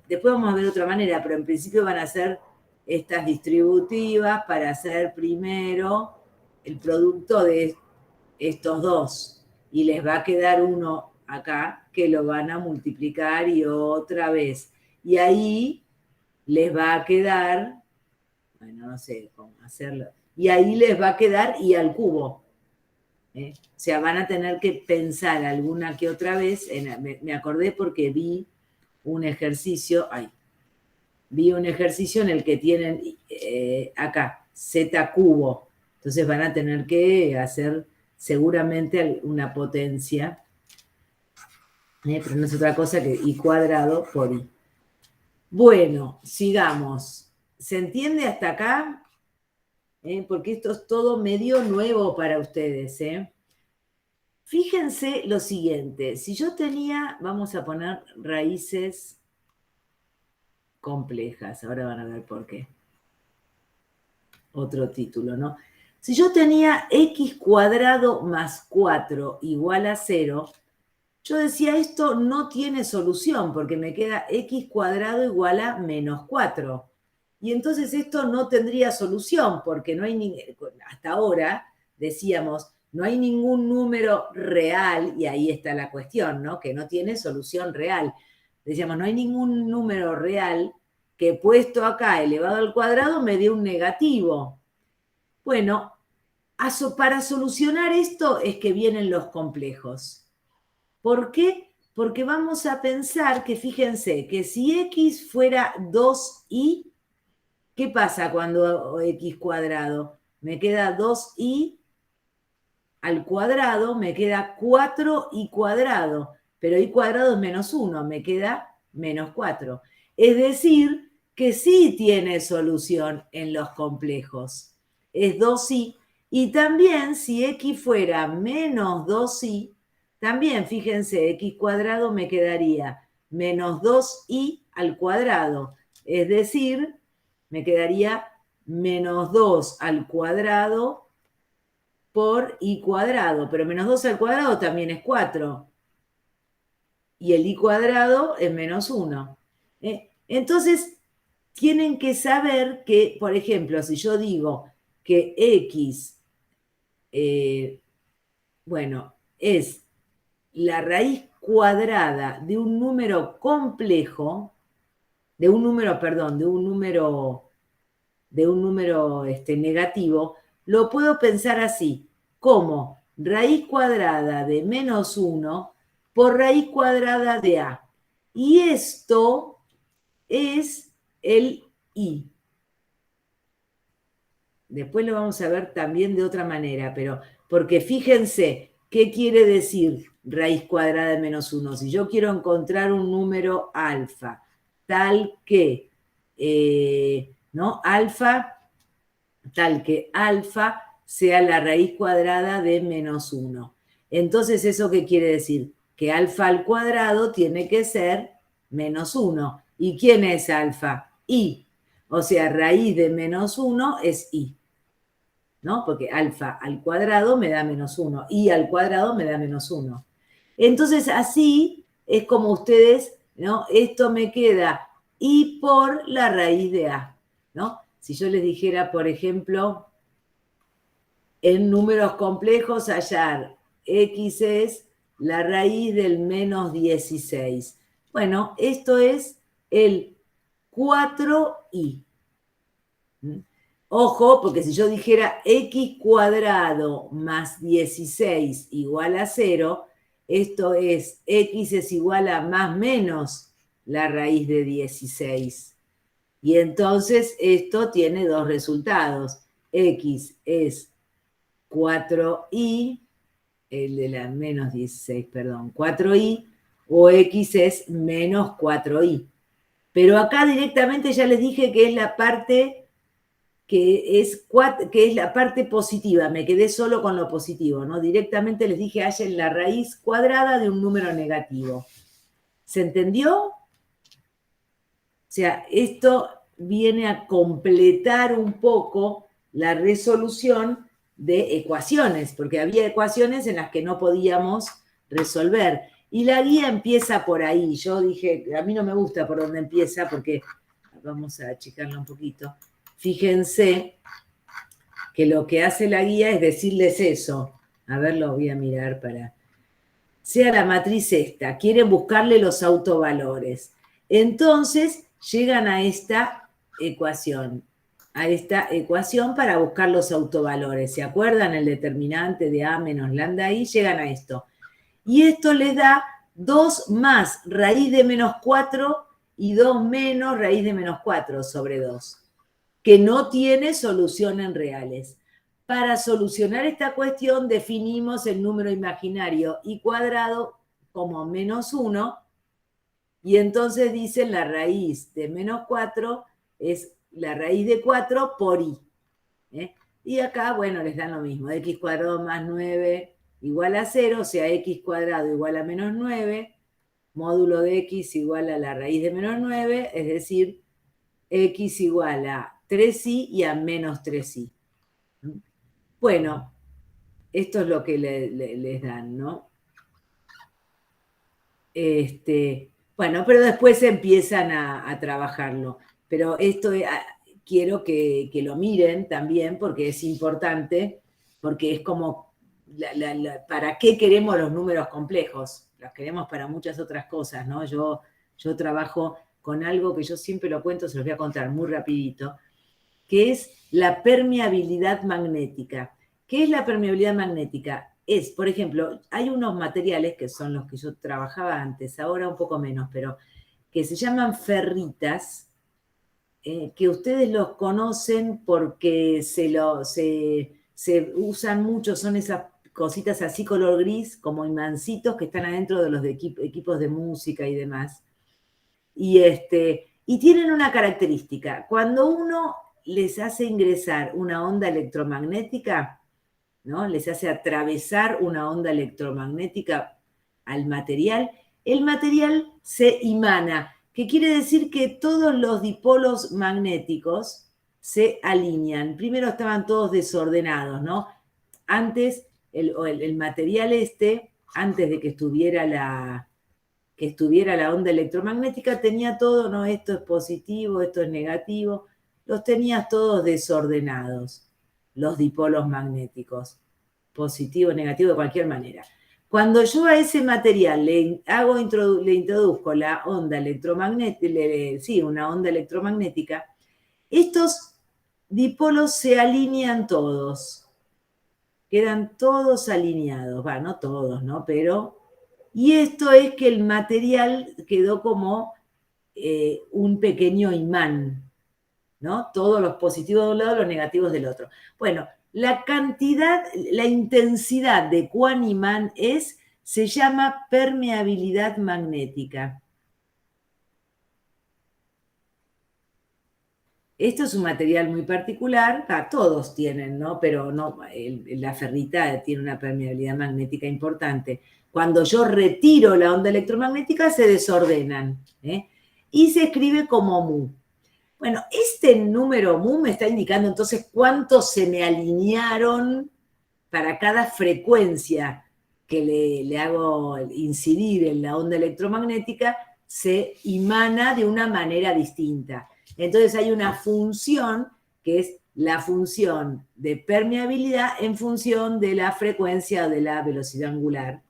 Después vamos a ver otra manera, pero en principio van a hacer estas distributivas para hacer primero el producto de estos dos. Y les va a quedar uno acá que lo van a multiplicar y otra vez. Y ahí les va a quedar, bueno, no sé cómo hacerlo, y ahí les va a quedar i al cubo. O sea, van a tener que pensar alguna que otra vez, me acordé porque vi un ejercicio en el que tienen acá, z cubo. Entonces van a tener que hacer seguramente una potencia, pero no es otra cosa que i cuadrado por i. Bueno, sigamos. ¿Se entiende hasta acá? Porque esto es todo medio nuevo para ustedes. Fíjense lo siguiente, si yo tenía, vamos a poner raíces complejas, ahora van a ver por qué. Otro título, ¿no? Si yo tenía x cuadrado más 4 igual a 0, yo decía esto no tiene solución porque me queda x cuadrado igual a menos 4. Y entonces esto no tendría solución porque no hay hasta ahora decíamos no hay ningún número real, y ahí está la cuestión, ¿no? Que no tiene solución real. Decíamos, no hay ningún número real que puesto acá elevado al cuadrado me dé un negativo. Bueno, para solucionar esto es que vienen los complejos. ¿Por qué? Porque vamos a pensar que, fíjense, que si x fuera 2i, ¿qué pasa cuando x cuadrado? Me queda 2i al cuadrado, me queda 4i cuadrado, pero i cuadrado es menos 1, me queda menos 4. Es decir, que sí tiene solución en los complejos. Es 2i. Y también si x fuera menos 2i, también fíjense, x cuadrado me quedaría menos 2i al cuadrado. Es decir, me quedaría menos 2 al cuadrado por i cuadrado, pero menos 2 al cuadrado también es 4. Y el i cuadrado es menos 1. Entonces, tienen que saber que, por ejemplo, si yo digo que x, es la raíz cuadrada de un número complejo, de un número negativo, lo puedo pensar así, como raíz cuadrada de menos 1 por raíz cuadrada de a. Y esto es el i. Después lo vamos a ver también de otra manera, pero porque fíjense, ¿qué quiere decir raíz cuadrada de menos 1? Si yo quiero encontrar un número alfa, tal que, ¿no? Tal que alfa sea la raíz cuadrada de menos 1. Entonces, ¿eso qué quiere decir? Que alfa al cuadrado tiene que ser menos 1. ¿Y quién es alfa? I. O sea, raíz de menos 1 es i. ¿No? Porque alfa al cuadrado me da menos 1. I al cuadrado me da menos 1. Entonces, así es como ustedes, ¿no? Esto me queda i por la raíz de a, ¿no? Si yo les dijera, por ejemplo, en números complejos hallar x es la raíz del menos 16. Bueno, esto es el 4i. Ojo, porque si yo dijera x cuadrado más 16 igual a 0, esto es x es igual a más menos la raíz de 16. Y entonces esto tiene dos resultados. X es 4i, el de la menos 16, perdón, 4i, o x es menos 4i. Pero acá directamente ya les dije que es la parte que es la parte positiva, me quedé solo con lo positivo, ¿no? Directamente les dije hallen la raíz cuadrada de un número negativo. ¿Se entendió? O sea, esto viene a completar un poco la resolución de ecuaciones, porque había ecuaciones en las que no podíamos resolver. Y la guía empieza por ahí. Yo dije, a mí no me gusta por dónde empieza, porque vamos a achicarla un poquito. Fíjense que lo que hace la guía es decirles eso. A ver, lo voy a mirar para... Sea la matriz esta, quieren buscarle los autovalores. Entonces, llegan a esta ecuación. a esta ecuación para buscar los autovalores. ¿Se acuerdan? El determinante de A menos lambda I, llegan a esto. Y esto les da 2 más raíz de menos 4 y 2 menos raíz de menos 4 sobre 2, que no tiene solución en reales. Para solucionar esta cuestión definimos el número imaginario I cuadrado como menos 1, y entonces dicen la raíz de menos 4 es la raíz de 4 por I. Y acá, bueno, les dan lo mismo, x cuadrado más 9 igual a 0, o sea, x cuadrado igual a menos 9, módulo de x igual a la raíz de menos 9, es decir, x igual a 3i y a menos 3i. Bueno, esto es lo que les dan, ¿no? Bueno, pero después empiezan a trabajarlo. Pero esto quiero que lo miren también porque es importante, porque es como, ¿para qué queremos los números complejos? Los queremos para muchas otras cosas, ¿no? Yo trabajo con algo que yo siempre lo cuento, se los voy a contar muy rapidito, que es la permeabilidad magnética. ¿Qué es la permeabilidad magnética? Es, por ejemplo, hay unos materiales que son los que yo trabajaba antes, ahora un poco menos, pero que se llaman ferritas, que ustedes los conocen porque se usan mucho, son esas cositas así color gris, como imancitos que están adentro de los equipos de música y demás. Y tienen una característica. Cuando uno les hace ingresar una onda electromagnética, ¿no? Les hace atravesar una onda electromagnética al material, el material se imana, que quiere decir que todos los dipolos magnéticos se alinean. Primero estaban todos desordenados, ¿no? Antes, el material antes de que estuviera la onda electromagnética, tenía todo, ¿no? Esto es positivo, esto es negativo, los tenías todos desordenados, los dipolos magnéticos, positivo, negativo, de cualquier manera. Cuando yo a ese material le introduzco la onda electromagnética, una onda electromagnética, estos dipolos se alinean todos, quedan todos alineados, no todos, ¿no? Pero, y esto es que el material quedó como un pequeño imán, ¿no? Todos los positivos de un lado, los negativos del otro. Bueno, la intensidad de cuán imán se llama permeabilidad magnética. Esto es un material muy particular, todos tienen, ¿no? Pero no, la ferrita tiene una permeabilidad magnética importante. Cuando yo retiro la onda electromagnética se desordenan, y se escribe como mu. Bueno, este número mu me está indicando entonces cuántos se me alinearon para cada frecuencia que le hago incidir en la onda electromagnética, se imana de una manera distinta. Entonces hay una función que es la función de permeabilidad en función de la frecuencia o de la velocidad angular,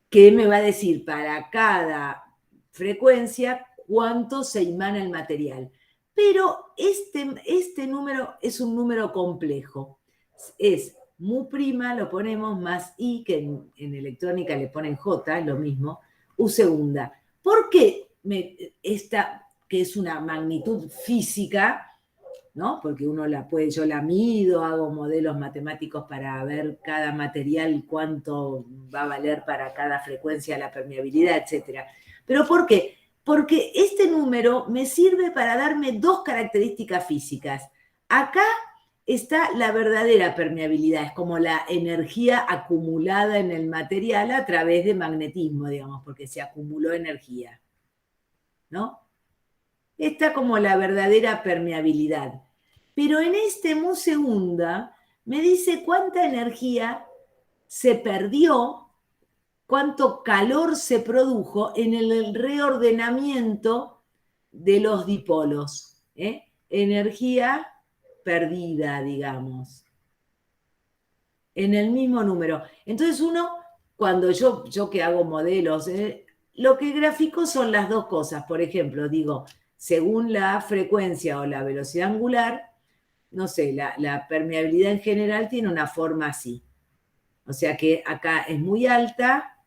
que me va a decir para cada frecuencia cuánto se imana el material. Pero este número es un número complejo. Es mu prima, lo ponemos, más i, que en electrónica le ponen j, es lo mismo, u segunda. ¿Por qué esta, que es una magnitud física, ¿no? Porque yo la mido, hago modelos matemáticos para ver cada material cuánto va a valer para cada frecuencia la permeabilidad, etc. ¿Pero por qué? Porque este número me sirve para darme dos características físicas. Acá está la verdadera permeabilidad, es como la energía acumulada en el material a través de magnetismo, digamos, porque se acumuló energía, ¿no? Está como la verdadera permeabilidad. Pero en este mu segunda me dice cuánta energía se perdió, cuánto calor se produjo en el reordenamiento de los dipolos. Energía perdida, digamos, en el mismo número. Entonces cuando yo que hago modelos, lo que grafico son las dos cosas. Por ejemplo, digo, según la frecuencia o la velocidad angular, no sé, la permeabilidad en general tiene una forma así. O sea que acá es muy alta,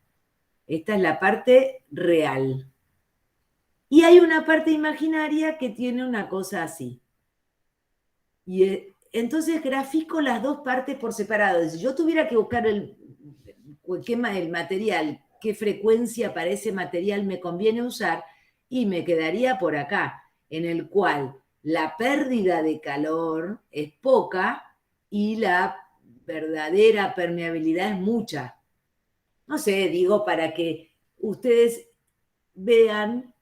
esta es la parte real. Y hay una parte imaginaria que tiene una cosa así. Y entonces grafico las dos partes por separado. Si yo tuviera que buscar el material, qué frecuencia para ese material me conviene usar, y me quedaría por acá, en el cual la pérdida de calor es poca y la verdadera permeabilidad es mucha. No sé, digo, para que ustedes vean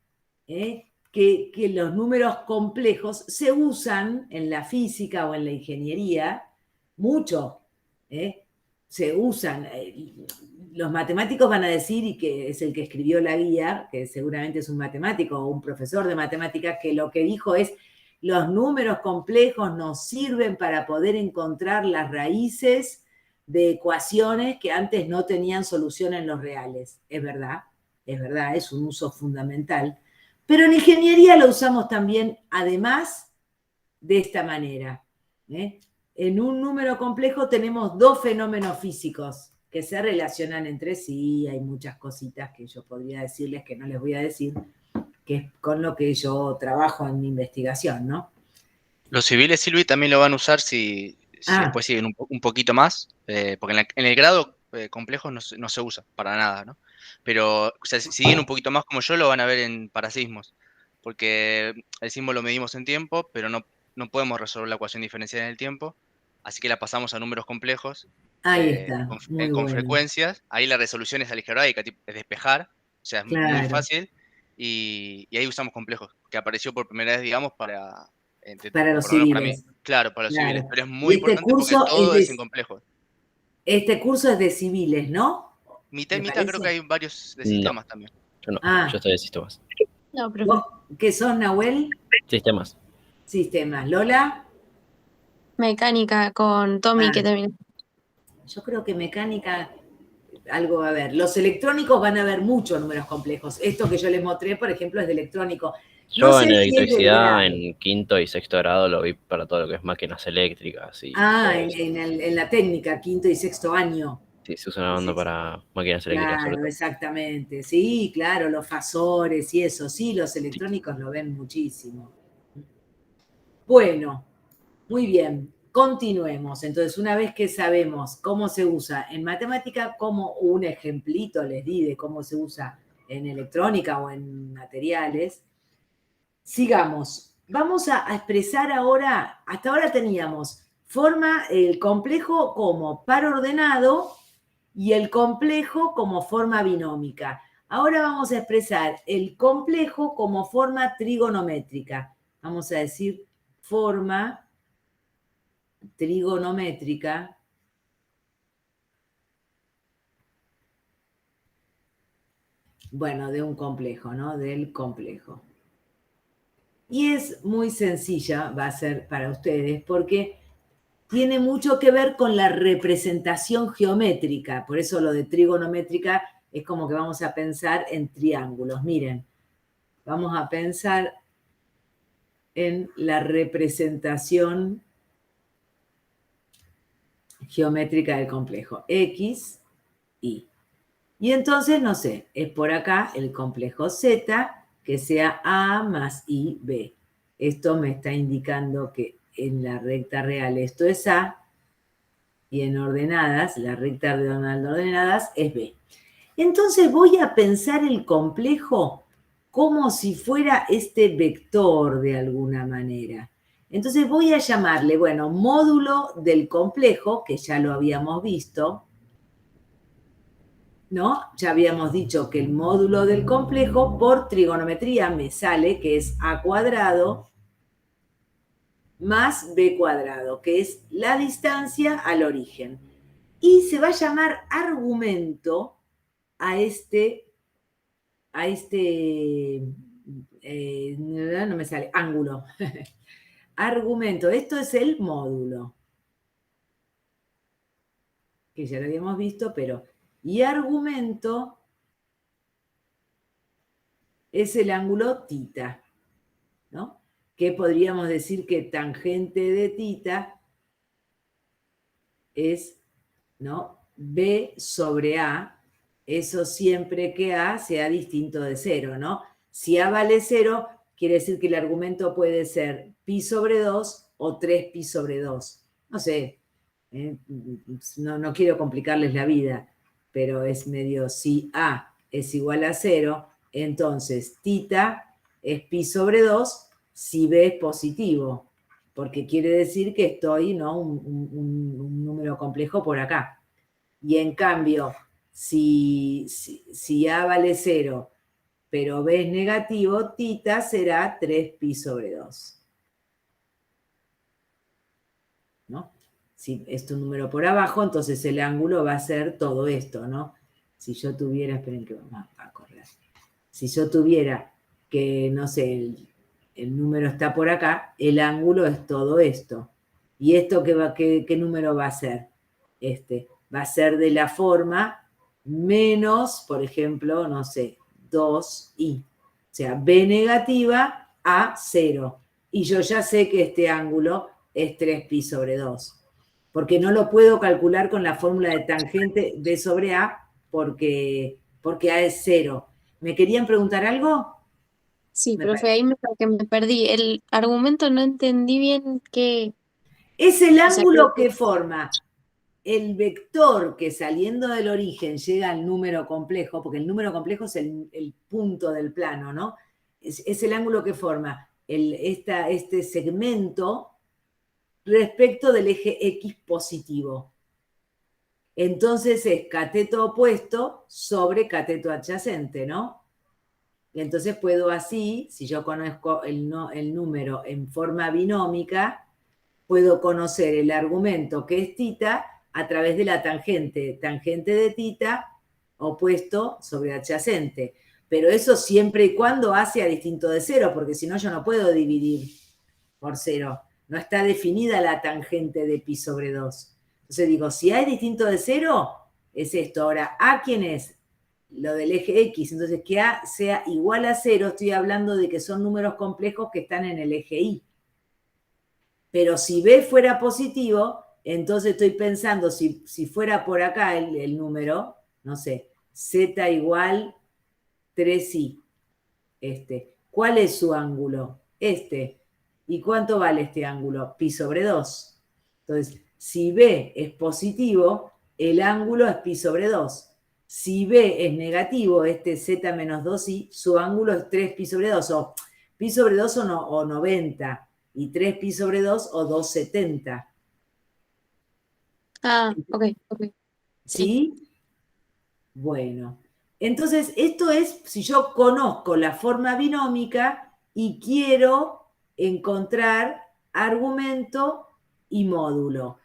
que los números complejos se usan en la física o en la ingeniería mucho. Se usan. Los matemáticos van a decir, y que es el que escribió la guía, que seguramente es un matemático o un profesor de matemáticas, que lo que dijo es: los números complejos nos sirven para poder encontrar las raíces de ecuaciones que antes no tenían solución en los reales. Es verdad, es un uso fundamental. Pero en ingeniería lo usamos también, además, de esta manera. En un número complejo tenemos dos fenómenos físicos que se relacionan entre sí. Hay muchas cositas que yo podría decirles que no les voy a decir, que es con lo que yo trabajo en mi investigación, ¿no? Los civiles, Silvi, también lo van a usar si después siguen un poquito más, porque en el grado complejo no se usa para nada, ¿no? Pero o sea, si siguen un poquito más como yo, lo van a ver en parasismos, porque el sismo lo medimos en tiempo, pero no podemos resolver la ecuación diferencial en el tiempo, así que la pasamos a números complejos Ahí está, muy con bueno. frecuencias. Ahí la resolución es algebraica, es despejar, o sea, es muy Claro. fácil, y ahí usamos complejos, que apareció por primera vez, digamos, Para los por lo menos para mí, civiles. claro, para los civiles, Claro. pero es Y muy este importante porque curso todo es en complejo. este curso es de civiles, ¿no? Mitad y ¿Me mitad, creo que parece? hay varios de No, sistemas también. yo no. Ah. Yo estoy de sistemas. No, profe. ¿Vos qué sos, Nahuel? Sistemas. Sistemas. ¿Lola? Mecánica con Tommy, que también. Yo creo que mecánica algo va a haber. Los electrónicos van a haber muchos números complejos. Esto que yo les mostré, por ejemplo, es de electrónico. No Yo en sé si es del electricidad, grado. en quinto y sexto grado, lo vi para todo lo que es máquinas eléctricas y todo eso. En la técnica, quinto y sexto año. Sí, se usa una banda para máquinas eléctricas sobre Claro, todo. exactamente. Sí, claro, los fasores y eso. Sí, los electrónicos lo ven muchísimo. Bueno, muy bien. Continuemos. Entonces, una vez que sabemos cómo se usa en matemática, como un ejemplito les di de cómo se usa en electrónica o en materiales, sigamos. Vamos a expresar ahora, hasta ahora teníamos forma, el complejo como par ordenado y el complejo como forma binómica. Ahora vamos a expresar el complejo como forma trigonométrica. Vamos a decir forma trigonométrica de un complejo, ¿no? Del complejo. Y es muy sencilla, va a ser para ustedes, porque tiene mucho que ver con la representación geométrica. Por eso lo de trigonométrica es como que vamos a pensar en triángulos. Miren, vamos a pensar en la representación geométrica del complejo. X, Y. Y entonces, no sé, es por acá el complejo Z, que sea A más I, B. Esto me está indicando que en la recta real esto es A, y en ordenadas, la recta real de ordenadas es B. Entonces voy a pensar el complejo como si fuera este vector de alguna manera. Entonces voy a llamarle, módulo del complejo, que ya lo habíamos visto, ¿no? Ya habíamos dicho que el módulo del complejo por trigonometría me sale que es A cuadrado más B cuadrado, que es la distancia al origen. Y se va a llamar argumento a este no me sale, ángulo. Argumento, esto es el módulo, que ya lo habíamos visto, y argumento es el ángulo tita. ¿no? Que podríamos decir que tangente de tita es, ¿no? B sobre A, eso siempre que A sea distinto de 0, ¿no? Si A vale 0, quiere decir que el argumento puede ser pi sobre 2 o 3 pi sobre 2. No sé, no quiero complicarles la vida, pero es medio, si A es igual a 0, entonces tita es pi sobre 2 si B es positivo, porque quiere decir que estoy, ¿no? un número complejo por acá. Y en cambio, si A vale 0, pero B es negativo, tita será 3 pi sobre 2. ¿No? Si es un número por abajo, entonces el ángulo va a ser todo esto, ¿no? Si yo tuviera, esperen que vamos a correr. Si yo tuviera que, no sé, el número está por acá, el ángulo es todo esto. ¿Y esto qué número va a ser? Va a ser de la forma menos, por ejemplo, no sé, 2i. O sea, B negativa a 0. Y yo ya sé que este ángulo es 3 pi sobre 2. Porque no lo puedo calcular con la fórmula de tangente B sobre A porque A es 0. ¿Me querían preguntar algo? Sí, profe, ahí que me perdí. El argumento no entendí bien qué. Es el O sea, ángulo que forma el vector que saliendo del origen llega al número complejo, porque el número complejo es el punto del plano, ¿no? Es el ángulo que forma este segmento respecto del eje X positivo. Entonces es cateto opuesto sobre cateto adyacente, ¿no? Y entonces puedo así, si yo conozco el número en forma binómica, puedo conocer el argumento que es tita a través de la tangente de tita opuesto sobre adyacente. Pero eso siempre y cuando A sea distinto de 0, porque si no yo no puedo dividir por 0. No está definida la tangente de pi sobre 2. Entonces digo, si A es distinto de 0, es esto. Ahora, ¿A quién es? Lo del eje X. Entonces, que A sea igual a 0, estoy hablando de que son números complejos que están en el eje Y. Pero si B fuera positivo, entonces estoy pensando, si fuera por acá el número, no sé, Z igual 3i. ¿Cuál es su ángulo? ¿Y cuánto vale este ángulo? Pi sobre 2. Entonces, si B es positivo, el ángulo es pi sobre 2. Si B es negativo, Z menos 2i, su ángulo es 3 pi sobre 2, o pi sobre 2 o 90, y 3 pi sobre 2 o 270. Ah, ok. ¿Sí? Bueno, entonces esto es si yo conozco la forma binómica y quiero encontrar argumento y módulo.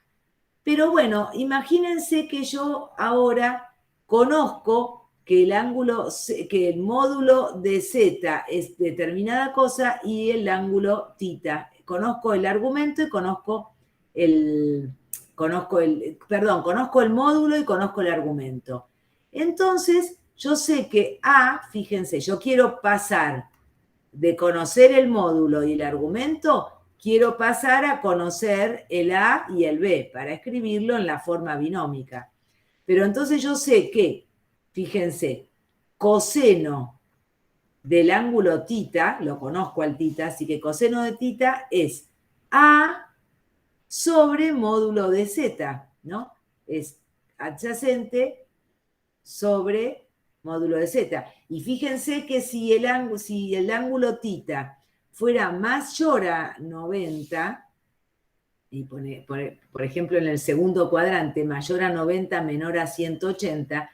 Pero bueno, imagínense que yo ahora conozco que el módulo de z es determinada cosa y el ángulo tita. Conozco el argumento y conozco el módulo y conozco el argumento. Entonces, yo sé que A, fíjense, yo quiero pasar de conocer el módulo y el argumento, quiero pasar a conocer el A y el B para escribirlo en la forma binómica. Pero entonces yo sé que, fíjense, coseno del ángulo tita, lo conozco al tita, así que coseno de tita es A sobre módulo de z, ¿no? Es adyacente sobre módulo de z. Y fíjense que si el ángulo tita fuera mayor a 90, y por ejemplo en el segundo cuadrante, mayor a 90, menor a 180,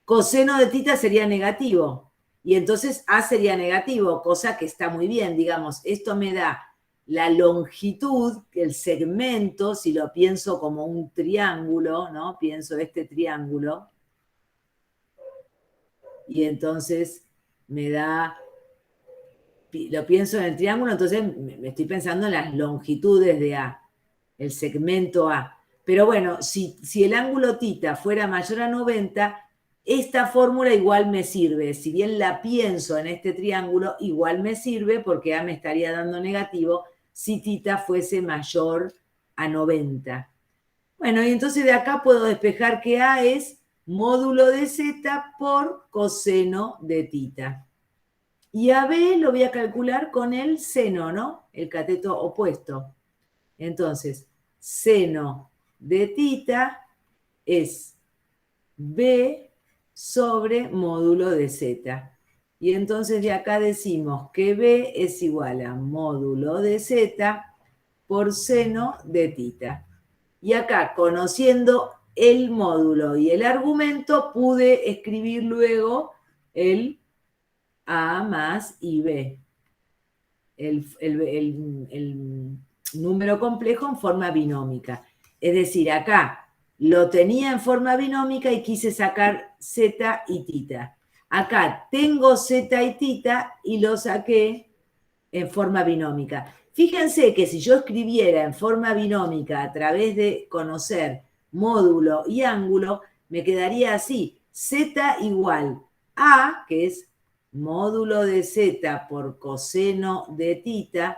coseno de tita sería negativo. Y entonces A sería negativo, cosa que está muy bien, digamos. Esto me da la longitud, el segmento, si lo pienso como un triángulo, ¿no? Pienso este triángulo. Y entonces me da, lo pienso en el triángulo, entonces me estoy pensando en las longitudes de A, el segmento A. Pero bueno, si el ángulo tita fuera mayor a 90, esta fórmula igual me sirve. Si bien la pienso en este triángulo, igual me sirve porque A me estaría dando negativo si θ fuese mayor a 90. Bueno, y entonces de acá puedo despejar que A es módulo de Z por coseno de θ. Y a B lo voy a calcular con el seno, ¿no? El cateto opuesto. Entonces, seno de θ es B sobre módulo de Z. Y entonces de acá decimos que B es igual a módulo de Z por seno de θ. Y acá, conociendo el módulo y el argumento, pude escribir luego el A más IB. El número complejo en forma binómica. Es decir, acá lo tenía en forma binómica y quise sacar Z y θ. Acá tengo Z y θ y lo saqué en forma binómica. Fíjense que si yo escribiera en forma binómica a través de conocer módulo y ángulo, me quedaría así, Z igual A, que es módulo de Z por coseno de θ,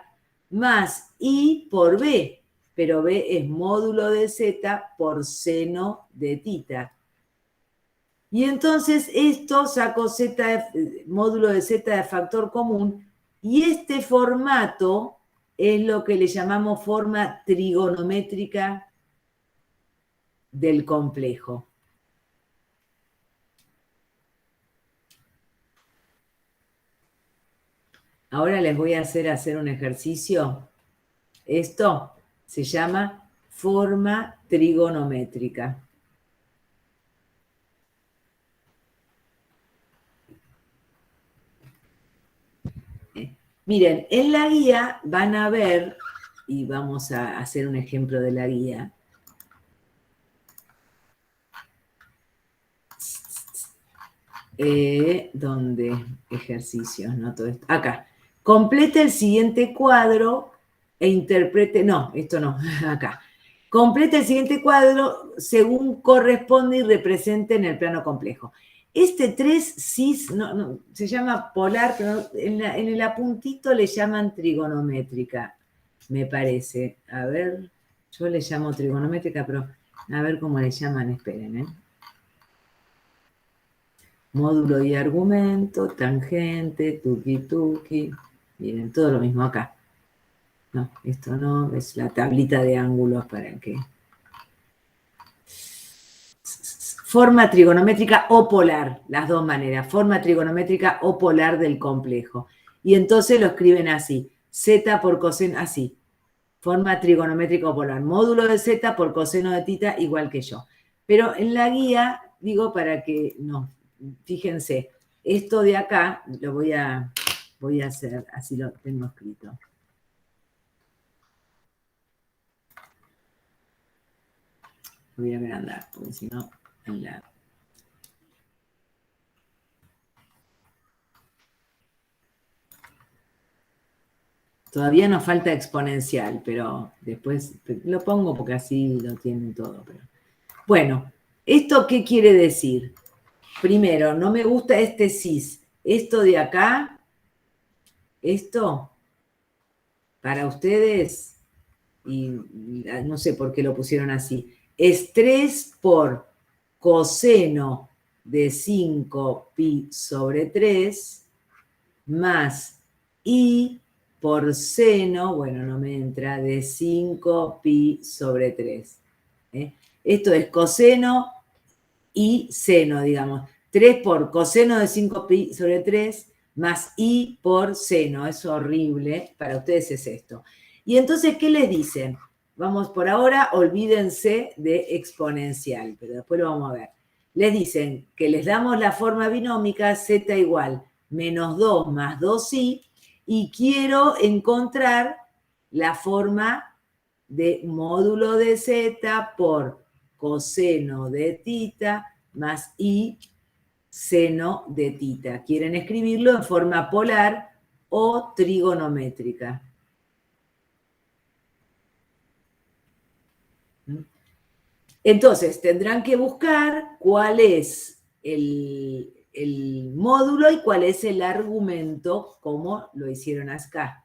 más I por B, pero B es módulo de Z por seno de θ. Y entonces esto saco Z, módulo de Z de factor común, y este formato es lo que le llamamos forma trigonométrica del complejo. Ahora les voy a hacer un ejercicio. Esto se llama forma trigonométrica. Miren, en la guía van a ver, y vamos a hacer un ejemplo de la guía. ¿Dónde? Ejercicios, ¿no? Todo esto. Acá. Complete el siguiente cuadro e interprete, no, esto no, acá. Complete el siguiente cuadro según corresponde y represente en el plano complejo. Este 3 cis se llama polar, pero en el apuntito le llaman trigonométrica, me parece. A ver, yo le llamo trigonométrica, pero a ver cómo le llaman, esperen, ¿eh? Módulo y argumento, tangente, tuki tuki. Miren, todo lo mismo acá. No, esto no, es la tablita de ángulos para que... Forma trigonométrica o polar, las dos maneras. Forma trigonométrica o polar del complejo. Y entonces lo escriben así. Z por coseno, así. Forma trigonométrica o polar. Módulo de Z por coseno de θ igual que yo. Pero en la guía, digo para que... No, fíjense, esto de acá lo voy a hacer, así lo tengo escrito. Voy a agrandar, porque si no, en la... Todavía nos falta exponencial, pero después lo pongo porque así lo tienen todo. Pero... Bueno, ¿esto qué quiere decir? Primero, no me gusta este cis. Esto de acá, esto, para ustedes, y no sé por qué lo pusieron así, es 3 por coseno de 5pi sobre 3 más i por seno, bueno, no me entra, de 5pi sobre 3. Esto es coseno y seno, digamos. 3 por coseno de 5pi sobre 3 más i por seno. Es horrible, para ustedes es esto. Y entonces, ¿qué les dicen? Vamos, por ahora, olvídense de exponencial, pero después lo vamos a ver. Les dicen que les damos la forma binómica z igual menos 2 más 2i, y quiero encontrar la forma de módulo de z por coseno de θ más i seno de θ. Quieren escribirlo en forma polar o trigonométrica. Entonces, tendrán que buscar cuál es el módulo y cuál es el argumento, como lo hicieron acá.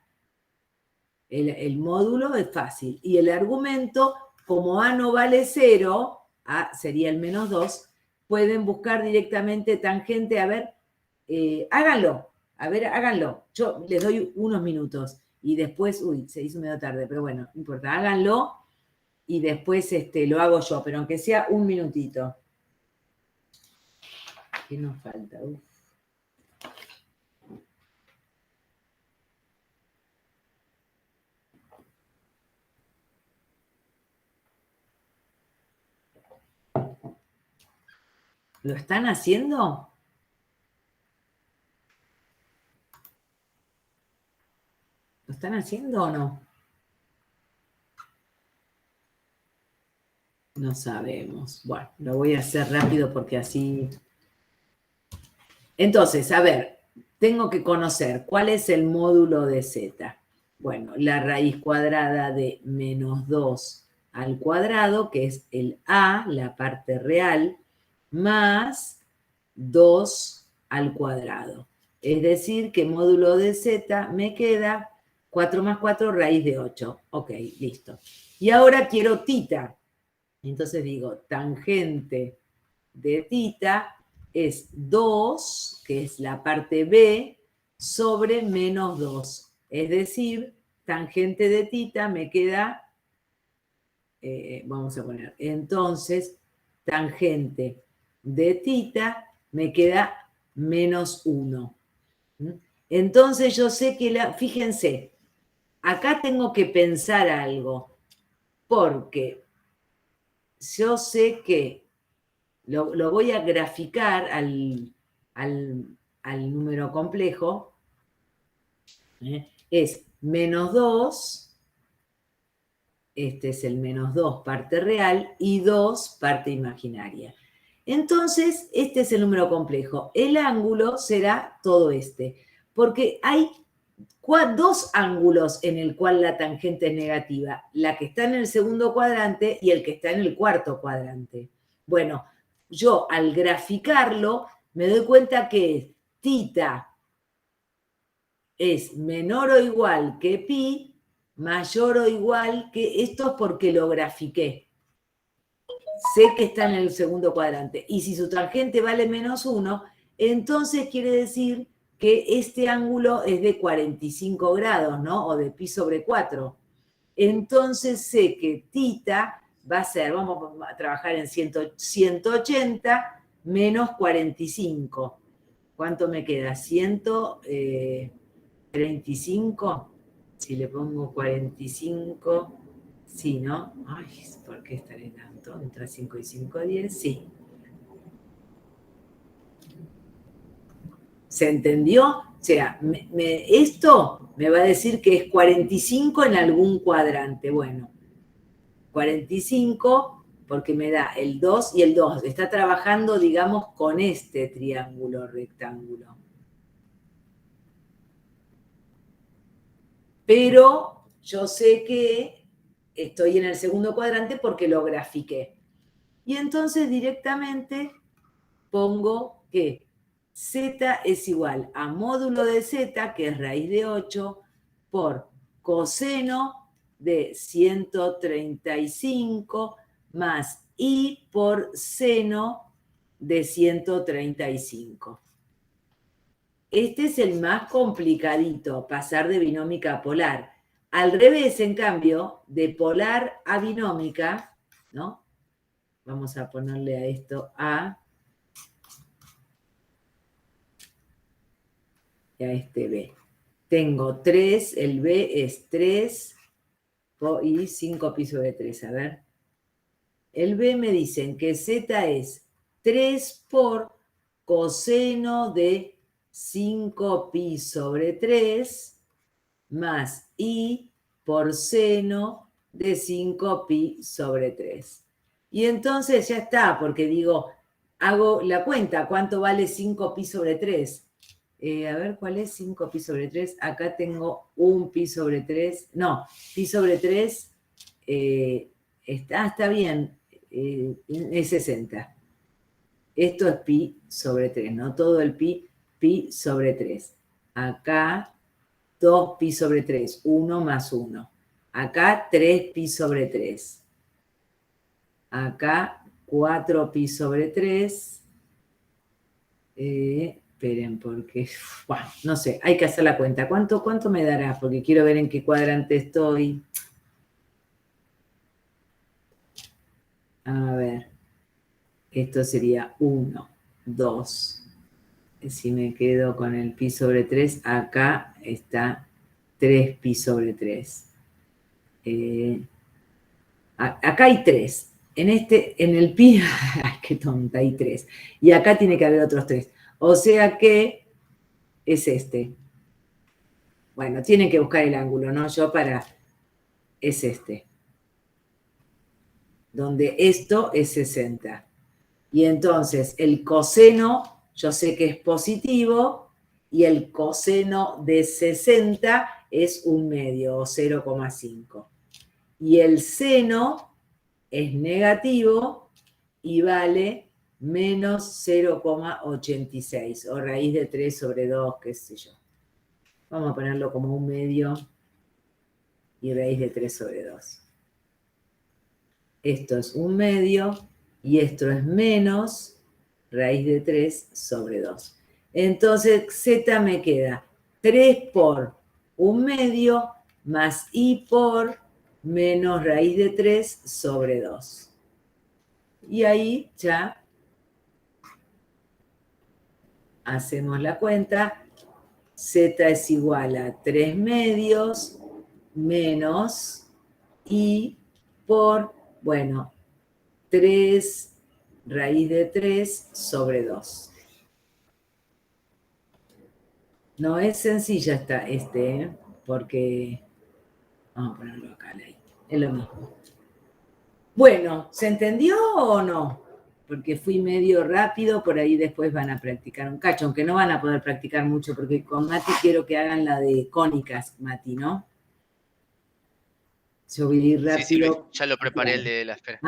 El módulo es fácil. Y el argumento, como A no vale 0, A sería el menos 2, pueden buscar directamente tangente. A ver, háganlo. A ver, háganlo. Yo les doy unos minutos. Y después, uy, se hizo medio tarde, pero bueno, no importa. Háganlo y después lo hago yo, pero aunque sea un minutito. ¿Qué nos falta? Uf. ¿Lo están haciendo? ¿Lo están haciendo o no? No sabemos. Bueno, lo voy a hacer rápido porque así... Entonces, a ver, tengo que conocer cuál es el módulo de z. Bueno, la raíz cuadrada de menos 2 al cuadrado, que es el a, la parte real, más 2 al cuadrado. Es decir, que módulo de z me queda 4 más 4, raíz de 8. Ok, listo. Y ahora quiero tita. Entonces digo, tangente de tita es 2, que es la parte b, sobre menos 2. Es decir, tangente de tita me queda, vamos a poner, entonces, tangente de tita me queda menos 1. Entonces yo sé que, fíjense, acá tengo que pensar algo, porque yo sé que lo voy a graficar al número complejo. Es menos 2, este es el menos 2 parte real y 2 parte imaginaria. Entonces, este es el número complejo. El ángulo será todo este, porque hay dos ángulos en el cual la tangente es negativa, la que está en el segundo cuadrante y el que está en el cuarto cuadrante. Bueno, yo al graficarlo me doy cuenta que tita es menor o igual que pi, mayor o igual que esto porque lo grafiqué. Sé que está en el segundo cuadrante. Y si su tangente vale menos 1, entonces quiere decir que este ángulo es de 45 grados, ¿no? O de pi sobre 4. Entonces sé que tita va a ser, vamos a trabajar en 180 menos 45. ¿Cuánto me queda? 135. Si le pongo 45, sí, ¿no? Ay, ¿por qué estaré tanto? Entre 5 y 5, 10, sí. ¿Se entendió? O sea, esto me va a decir que es 45 en algún cuadrante. Bueno, 45 porque me da el 2 y el 2. Está trabajando, digamos, con este triángulo rectángulo. Pero yo sé que estoy en el segundo cuadrante porque lo grafiqué. Y entonces directamente pongo que z es igual a módulo de z, que es raíz de 8, por coseno de 135 más i por seno de 135. Este es el más complicadito, pasar de binómica a polar. Al revés, en cambio, de polar a binómica, ¿no? Vamos a ponerle a esto A y a este B. Tengo 3, el B es 3 y 5 pi sobre 3. A ver. El B me dicen que Z es 3 por coseno de 5 pi sobre 3 más i por seno de 5 pi sobre 3. Y entonces ya está, porque digo, hago la cuenta, ¿cuánto vale 5 pi sobre 3? A ver, ¿cuál es 5 pi sobre 3? Acá tengo 1 pi sobre 3. No, pi sobre 3 está bien, es 60. Esto es pi sobre 3, ¿no? Todo el pi sobre 3. Acá 2 pi sobre 3, 1 más 1. Acá 3 pi sobre 3. Acá 4 pi sobre 3. Esperen, porque, bueno, no sé, hay que hacer la cuenta. ¿Cuánto me dará? Porque quiero ver en qué cuadrante estoy. A ver, esto sería 1, 2. Si me quedo con el pi sobre 3, acá está 3 pi sobre 3. Acá hay 3. En el pi, qué tonta, hay 3. Y acá tiene que haber otros 3. O sea que es este. Bueno, tienen que buscar el ángulo, ¿no? Es este. Donde esto es 60. Y entonces el coseno, yo sé que es positivo, y el coseno de 60 es 1/2 o 0,5. Y el seno es negativo y vale menos 0,86 o raíz de 3 sobre 2, qué sé yo. Vamos a ponerlo como 1/2 y raíz de 3 sobre 2. Esto es 1/2 y esto es menos raíz de 3 sobre 2. Entonces z me queda 3 por 1/2 más i por menos raíz de 3 sobre 2. Y ahí ya hacemos la cuenta. Z es igual a 3/2 menos i por, bueno, 3 raíz de 3 sobre 2. No es sencilla porque... Vamos a ponerlo acá, es lo mismo. Bueno, ¿se entendió o no? Porque fui medio rápido, por ahí después van a practicar un cacho, aunque no van a poder practicar mucho, porque con Mati quiero que hagan la de cónicas, Mati, ¿no? Yo voy a ir rápido. Sí, Luis, ya lo preparé el de la esfera.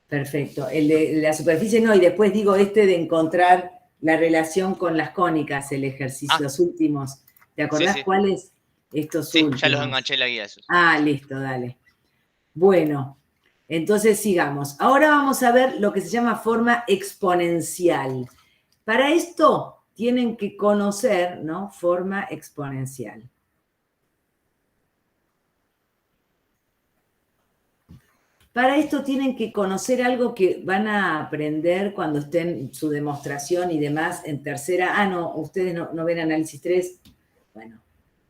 Perfecto. El de la superficie no, y después digo de encontrar la relación con las cónicas, el ejercicio, los últimos. ¿Te acordás cuáles? Estos últimos. Sí, ya los enganché en la guía esos. Listo, dale. Bueno, entonces sigamos. Ahora vamos a ver lo que se llama forma exponencial. Para esto tienen que conocer, ¿no? Forma exponencial. Para esto tienen que conocer algo que van a aprender cuando estén en su demostración y demás en tercera. No, ustedes no ven análisis 3. Bueno,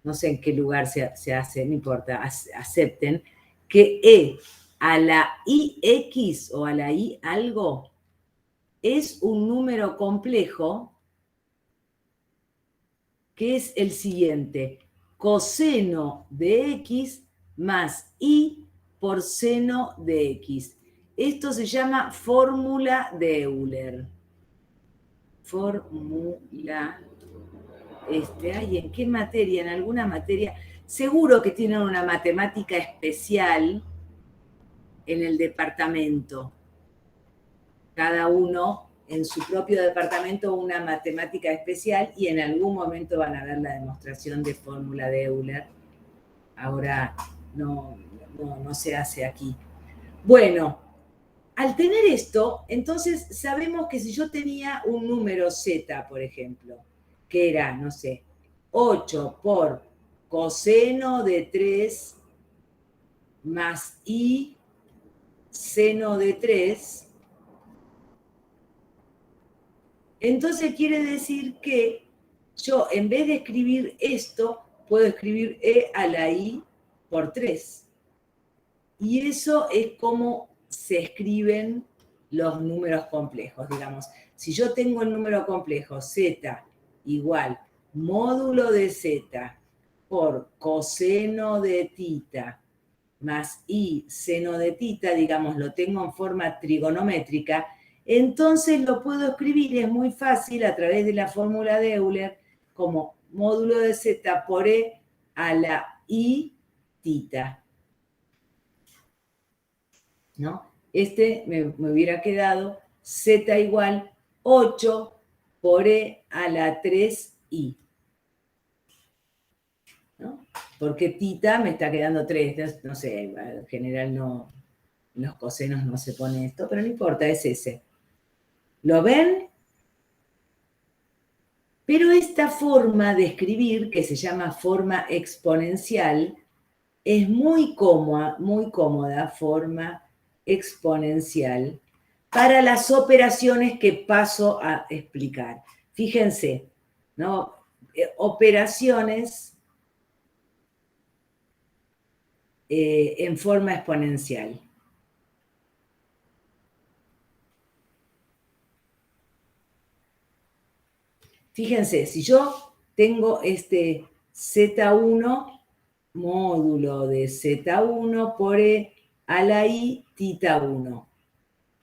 no sé en qué lugar se hace, no importa, acepten que E a la IX o a la I algo es un número complejo que es el siguiente: coseno de X más I por seno de X. Esto se llama fórmula de Euler. Fórmula. ¿En qué materia? En alguna materia. Seguro que tienen una matemática especial en el departamento. Cada uno en su propio departamento una matemática especial y en algún momento van a ver la demostración de fórmula de Euler. Ahora no se hace aquí. Bueno, al tener esto, entonces sabemos que si yo tenía un número z, por ejemplo, que era, no sé, 8 por coseno de 3 más i seno de 3, entonces quiere decir que yo, en vez de escribir esto, puedo escribir e a la i por 3. Y eso es como se escriben los números complejos, digamos. Si yo tengo el número complejo z igual módulo de z por coseno de tita más i seno de tita, digamos, lo tengo en forma trigonométrica, entonces lo puedo escribir, es muy fácil, a través de la fórmula de Euler, como módulo de z por e a la i tita. ¿No? Me hubiera quedado z igual 8 por E a la 3i. ¿No? Porque tita me está quedando 3, no sé, en general no, en los cosenos no se pone esto, pero no importa, es ese. ¿Lo ven? Pero esta forma de escribir, que se llama forma exponencial, es muy cómoda, forma exponencial, para las operaciones que paso a explicar. Fíjense, ¿no? Operaciones en forma exponencial. Fíjense, si yo tengo este Z1 módulo de Z1 por E a la I tita 1,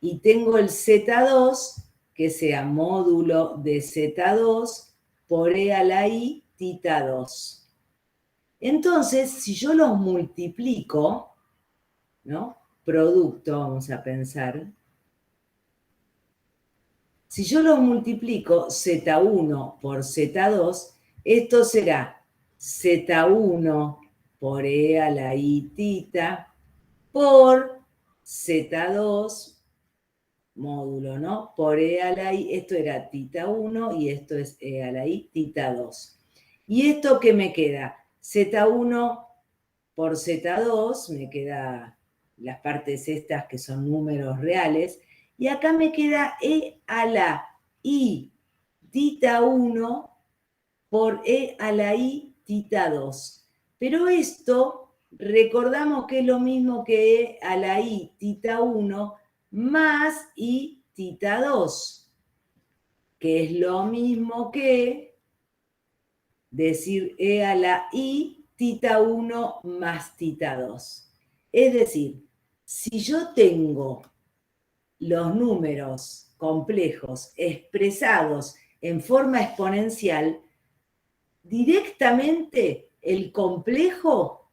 y tengo el Z2 que sea módulo de Z2 por E a la I tita 2. Entonces, si yo los multiplico, ¿no? Producto, vamos a pensar. Si yo los multiplico Z1 por Z2, esto será Z1 por E a la I tita por Z2 módulo, ¿no? Por E a la I, esto era tita 1 y esto es E a la I tita 2. ¿Y esto qué me queda? Z1 por Z2, me queda las partes estas que son números reales, y acá me queda E a la I tita 1 por E a la I tita 2. Pero esto, recordamos que es lo mismo que E a la I tita 1 más I tita 2, que es lo mismo que decir E a la I tita 1 más tita 2. Es decir, si yo tengo los números complejos expresados en forma exponencial, directamente el complejo,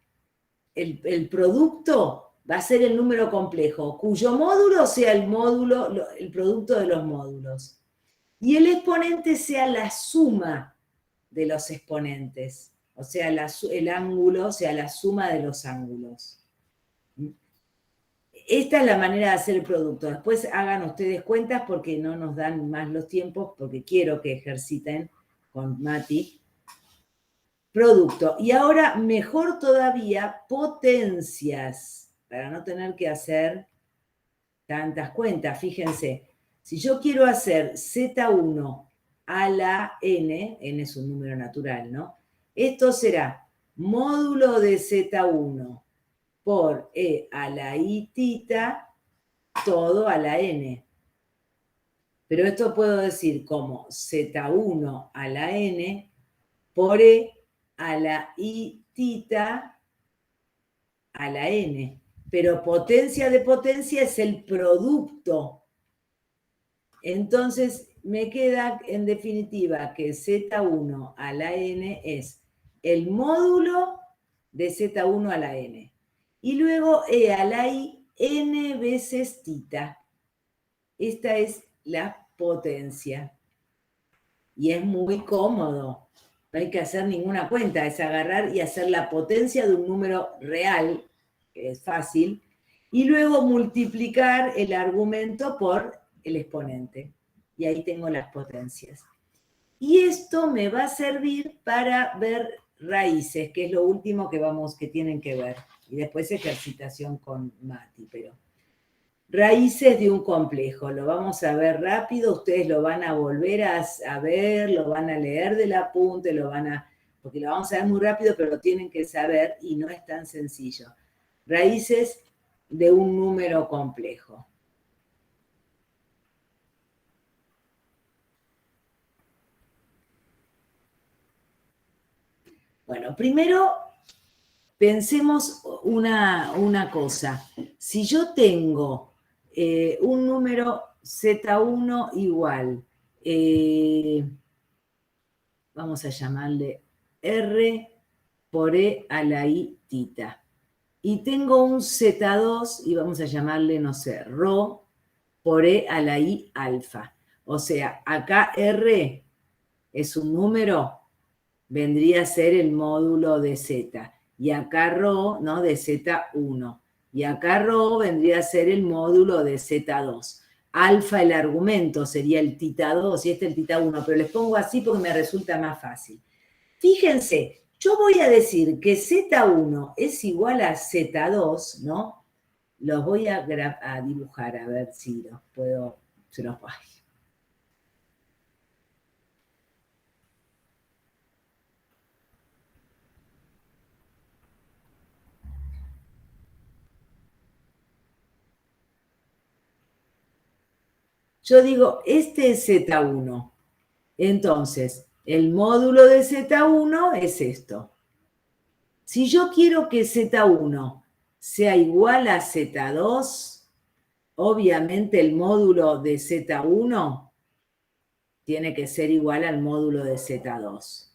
el producto, va a ser el número complejo, cuyo módulo sea el producto de los módulos. Y el exponente sea la suma de los exponentes, o sea, el ángulo sea la suma de los ángulos. Esta es la manera de hacer el producto. Después hagan ustedes cuentas porque no nos dan más los tiempos, porque quiero que ejerciten con Mati. Producto. Y ahora, mejor todavía, potencias, para no tener que hacer tantas cuentas. Fíjense, si yo quiero hacer Z1 a la N es un número natural, ¿no? Esto será módulo de Z1 por E a la I tita, todo a la N. Pero esto puedo decir como Z1 a la N por E a la I tita a la N. Pero potencia de potencia es el producto. Entonces me queda en definitiva que Z1 a la N es el módulo de Z1 a la N. Y luego E a la I, N veces tita. Esta es la potencia. Y es muy cómodo. No hay que hacer ninguna cuenta, es agarrar y hacer la potencia de un número real, que es fácil, y luego multiplicar el argumento por el exponente. Y ahí tengo las potencias. Y esto me va a servir para ver raíces, que es lo último que tienen que ver. Y después ejercitación con Mati, pero raíces de un complejo, lo vamos a ver rápido, ustedes lo van a volver a ver, lo van a leer del apunte, porque lo vamos a ver muy rápido, pero lo tienen que saber y no es tan sencillo. Raíces de un número complejo. Bueno, primero pensemos una cosa. Si yo tengo un número Z1 igual, vamos a llamarle R por E a la I tita. Y tengo un Z2 y vamos a llamarle, no sé, Rho por E a la I alfa. O sea, acá R es un número, vendría a ser el módulo de Z. Y acá ρ, ¿no? De Z1. Y acá ρ vendría a ser el módulo de Z2. Alfa, el argumento, sería el θ2 y este el θ1, pero les pongo así porque me resulta más fácil. Fíjense, yo voy a decir que Z1 es igual a Z2, ¿no? Los voy a dibujar, a ver si los puedo, se los voy. Yo digo, este es Z1. Entonces, el módulo de Z1 es esto. Si yo quiero que Z1 sea igual a Z2, obviamente el módulo de Z1 tiene que ser igual al módulo de Z2.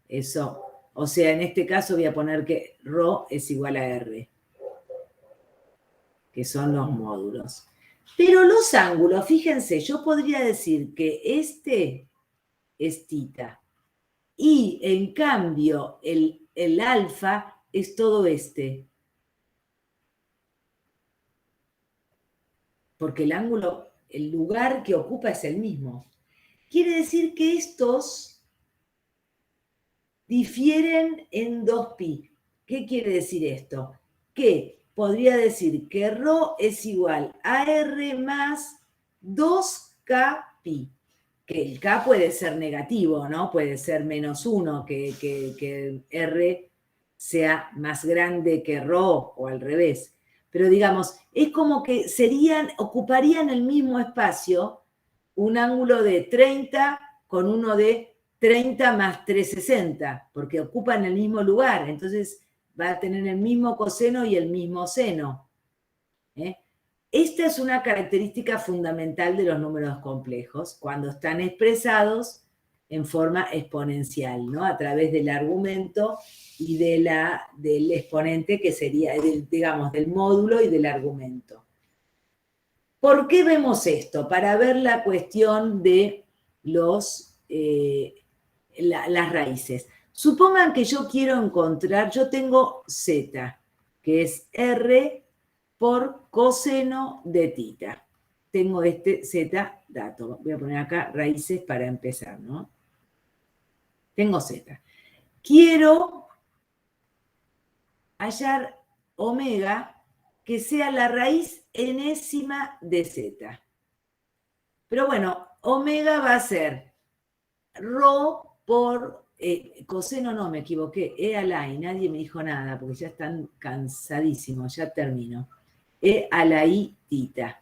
Eso, o sea, en este caso voy a poner que ρ es igual a R, que son los módulos. Pero los ángulos, fíjense, yo podría decir que este es θ. Y en cambio, el alfa es todo este. Porque el ángulo, el lugar que ocupa es el mismo. Quiere decir que estos difieren en 2π. ¿Qué quiere decir esto? Que podría decir que ρ es igual a R más 2kπ. Que el K puede ser negativo, ¿no? Puede ser -1, que R sea más grande que ρ o al revés. Pero digamos, es como que ocuparían el mismo espacio un ángulo de 30 con uno de 30 más 360, porque ocupan el mismo lugar, entonces va a tener el mismo coseno y el mismo seno. Esta es una característica fundamental de los números complejos, cuando están expresados en forma exponencial, ¿no? A través del argumento y del exponente, que sería, digamos, del módulo y del argumento. ¿Por qué vemos esto? Para ver la cuestión de las raíces. Supongan que yo quiero encontrar, yo tengo Z, que es R por coseno de θ. Tengo este Z dato. Voy a poner acá raíces para empezar, ¿no? Tengo Z. Quiero hallar omega que sea la raíz enésima de Z. Pero bueno, omega va a ser ρ por coseno, no, me equivoqué, E a la I, nadie me dijo nada porque ya están cansadísimos, ya termino. E a la I θ.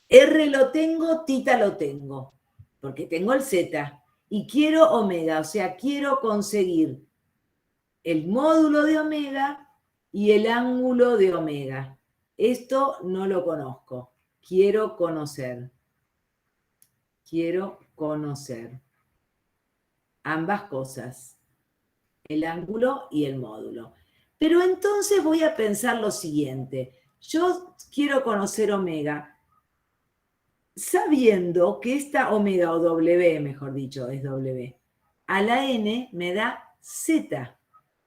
R lo tengo, θ lo tengo, porque tengo el Z. Y quiero omega, o sea, quiero conseguir el módulo de omega y el ángulo de omega. Esto no lo conozco. Quiero conocer. Quiero conocer ambas cosas, el ángulo y el módulo. Pero entonces voy a pensar lo siguiente. Yo quiero conocer omega, sabiendo que esta omega, o W, mejor dicho, es W, a la N me da Z,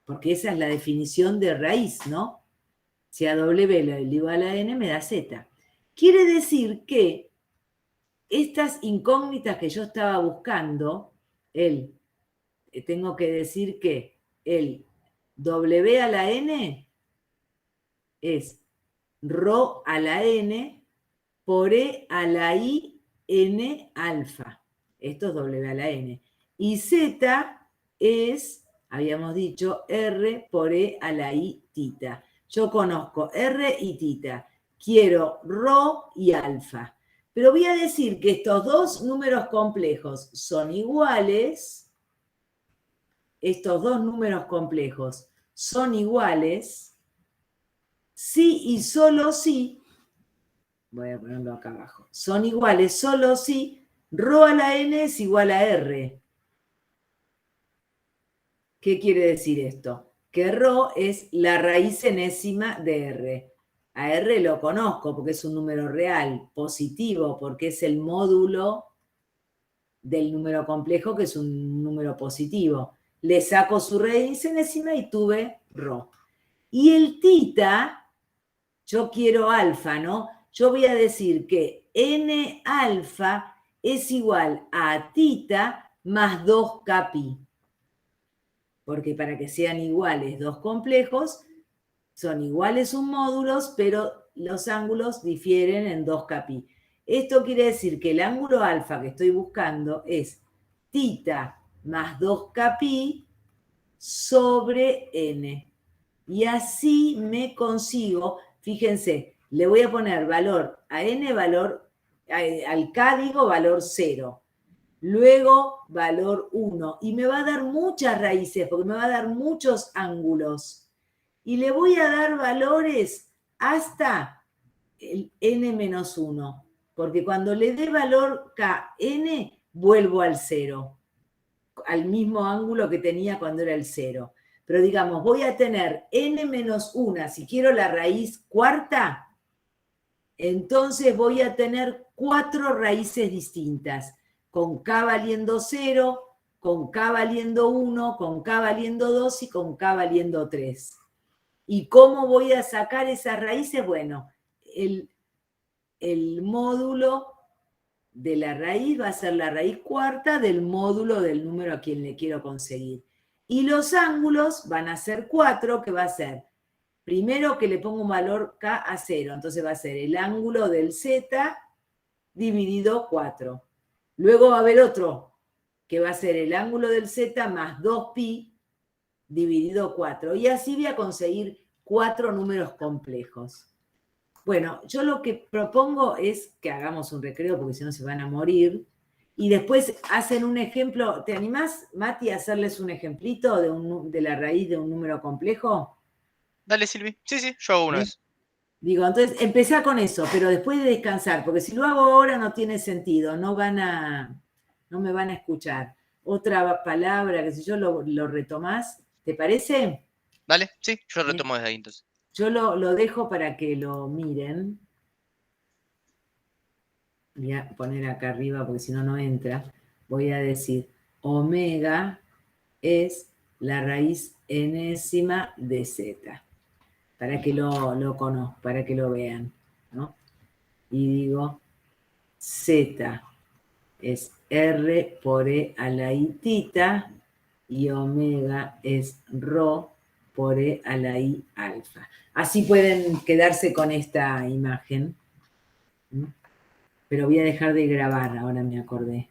porque esa es la definición de raíz, ¿no? Si a W le digo a la N, me da Z. Quiere decir que estas incógnitas que yo estaba buscando, tengo que decir que el W a la N es ρ a la N por E a la I N alfa. Esto es W a la N. Y Z es, habíamos dicho, R por E a la I θ. Yo conozco R y θ. Quiero ρ y alfa. Pero voy a decir que estos dos números complejos son iguales. Estos dos números complejos son iguales si y solo si, voy a ponerlo acá abajo, son iguales solo si ρ a la N es igual a R. ¿Qué quiere decir esto? Que ρ es la raíz enésima de R. A R lo conozco porque es un número real, positivo, porque es el módulo del número complejo, que es un número positivo. Le saco su raíz enésima y tuve ρ. Y el tita, yo quiero alfa, ¿no? Yo voy a decir que n alfa es igual a tita más 2kpi. Porque para que sean iguales dos complejos, son iguales sus módulos, pero los ángulos difieren en 2kpi. Esto quiere decir que el ángulo alfa que estoy buscando es tita más 2kpi sobre n. Y así me consigo, fíjense, le voy a poner valor a n, valor, al k digo valor 0. Luego valor 1. Y me va a dar muchas raíces, porque me va a dar muchos ángulos. Y le voy a dar valores hasta el n-1. Porque cuando le dé valor kn, vuelvo al 0. Al mismo ángulo que tenía cuando era el 0. Pero digamos, voy a tener n-1. Si quiero la raíz cuarta, entonces voy a tener 4 raíces distintas. Con k valiendo 0, con k valiendo 1, con k valiendo 2 y con k valiendo 3. ¿Y cómo voy a sacar esas raíces? Bueno, el módulo de la raíz va a ser la raíz cuarta del módulo del número a quien le quiero conseguir. Y los ángulos van a ser 4, que va a ser, primero que le pongo un valor k a 0, entonces va a ser el ángulo del z dividido 4. Luego va a haber otro, que va a ser el ángulo del z más 2pi dividido 4. Y así voy a conseguir 4 números complejos. Bueno, yo lo que propongo es que hagamos un recreo, porque si no se van a morir. Y después hacen un ejemplo. ¿Te animás, Mati, a hacerles un ejemplito de la raíz de un número complejo? Dale, Silvi. Sí, sí, yo hago uno de esos. Digo, entonces, empezá con eso, pero después de descansar, porque si lo hago ahora no tiene sentido, no me van a escuchar. Otra palabra, que si yo lo retomás, ¿te parece? Dale, sí, yo retomo desde ahí entonces. Yo lo dejo para que lo miren. Voy a poner acá arriba porque si no, no entra. Voy a decir, omega es la raíz enésima de z. Para que lo conozcan, para que lo vean, ¿no? Y digo, z es r por e a la i tita y omega es ρ por e a la i alfa. Así pueden quedarse con esta imagen. Pero voy a dejar de grabar, ahora me acordé.